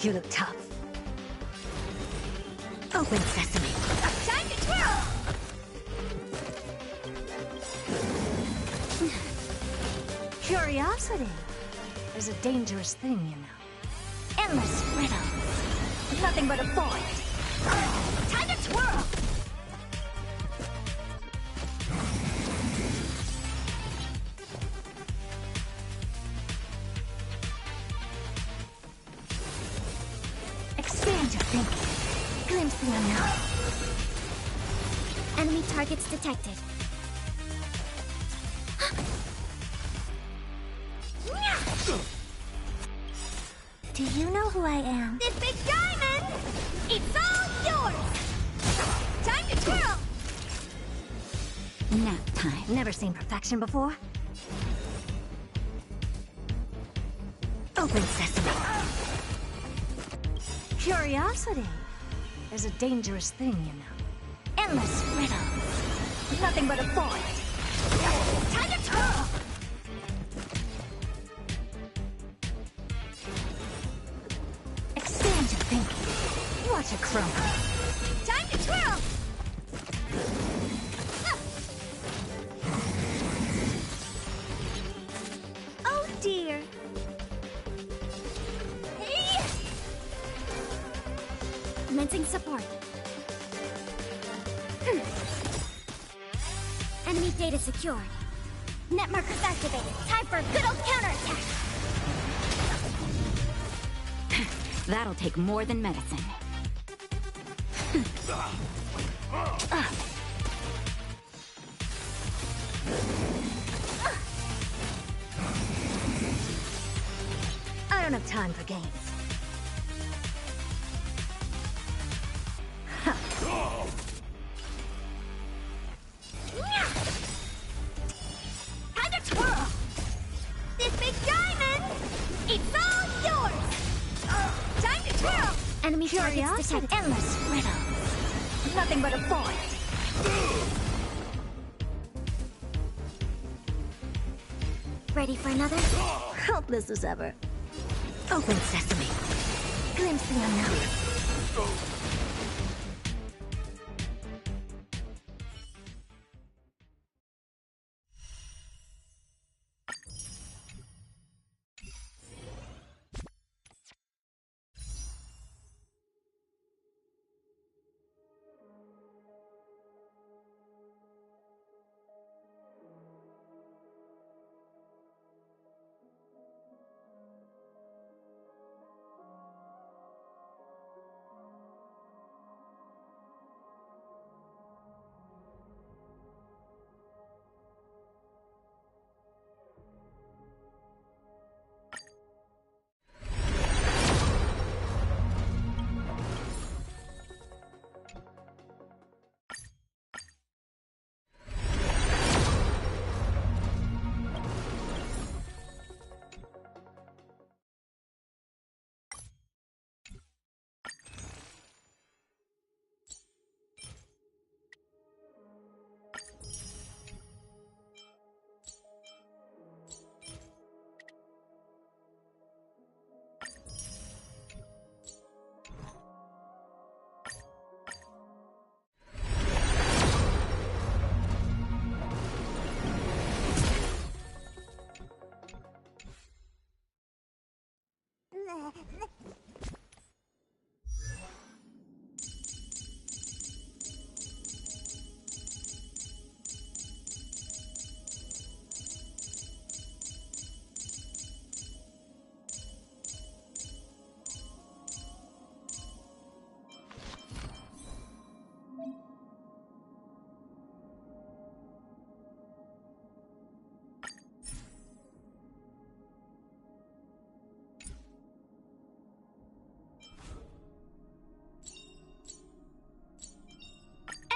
You look tough. Open sesame. Time to twirl! Curiosity is a dangerous thing, you know. Endless riddles. Nothing but a void. Time to twirl! Expand your thinking. Glimpse the unknown. Enemy targets detected. Do you know who I am? This big diamond! It's all yours! Time to twirl! Nap time. Never seen perfection before. Open sesame. Curiosity is a dangerous thing, you know. Endless riddles. Nothing but a void. Time to twirl! Expand your thinking. Watch it crumble. Time to twirl! Oh dear. Hey! Commencing support. Enemy data secured. Net markers activated. Time for a good old counterattack. That'll take more than medicine. I don't have time for games. Time to twirl! This big diamond! It's all yours! Time to twirl! Enemy targets detect endless riddles. Nothing but a void. Ready for another? Helpless as ever. Open sesame. Glimpse the unknown.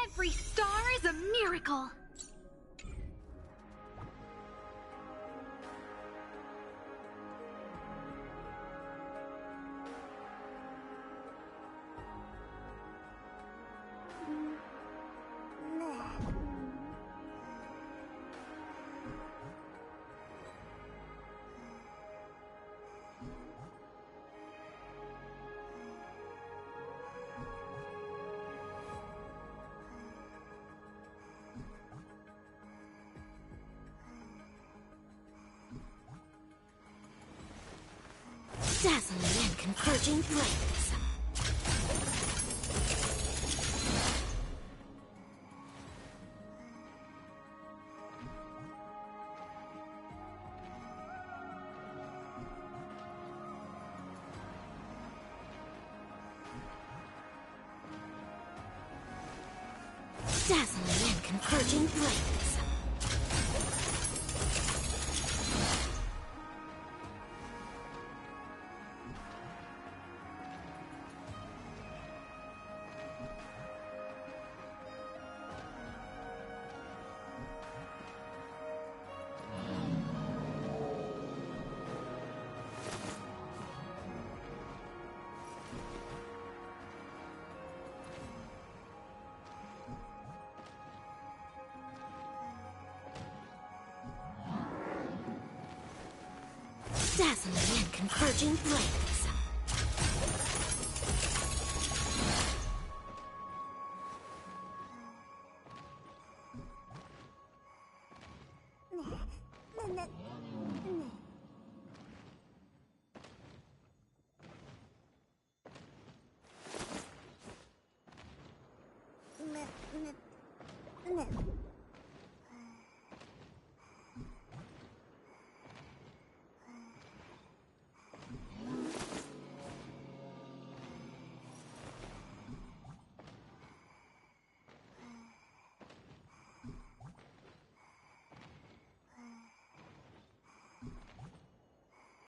Every star is a miracle! Dazzling and converging flames. Dazzling and converging blades. Dazzling and converging blades.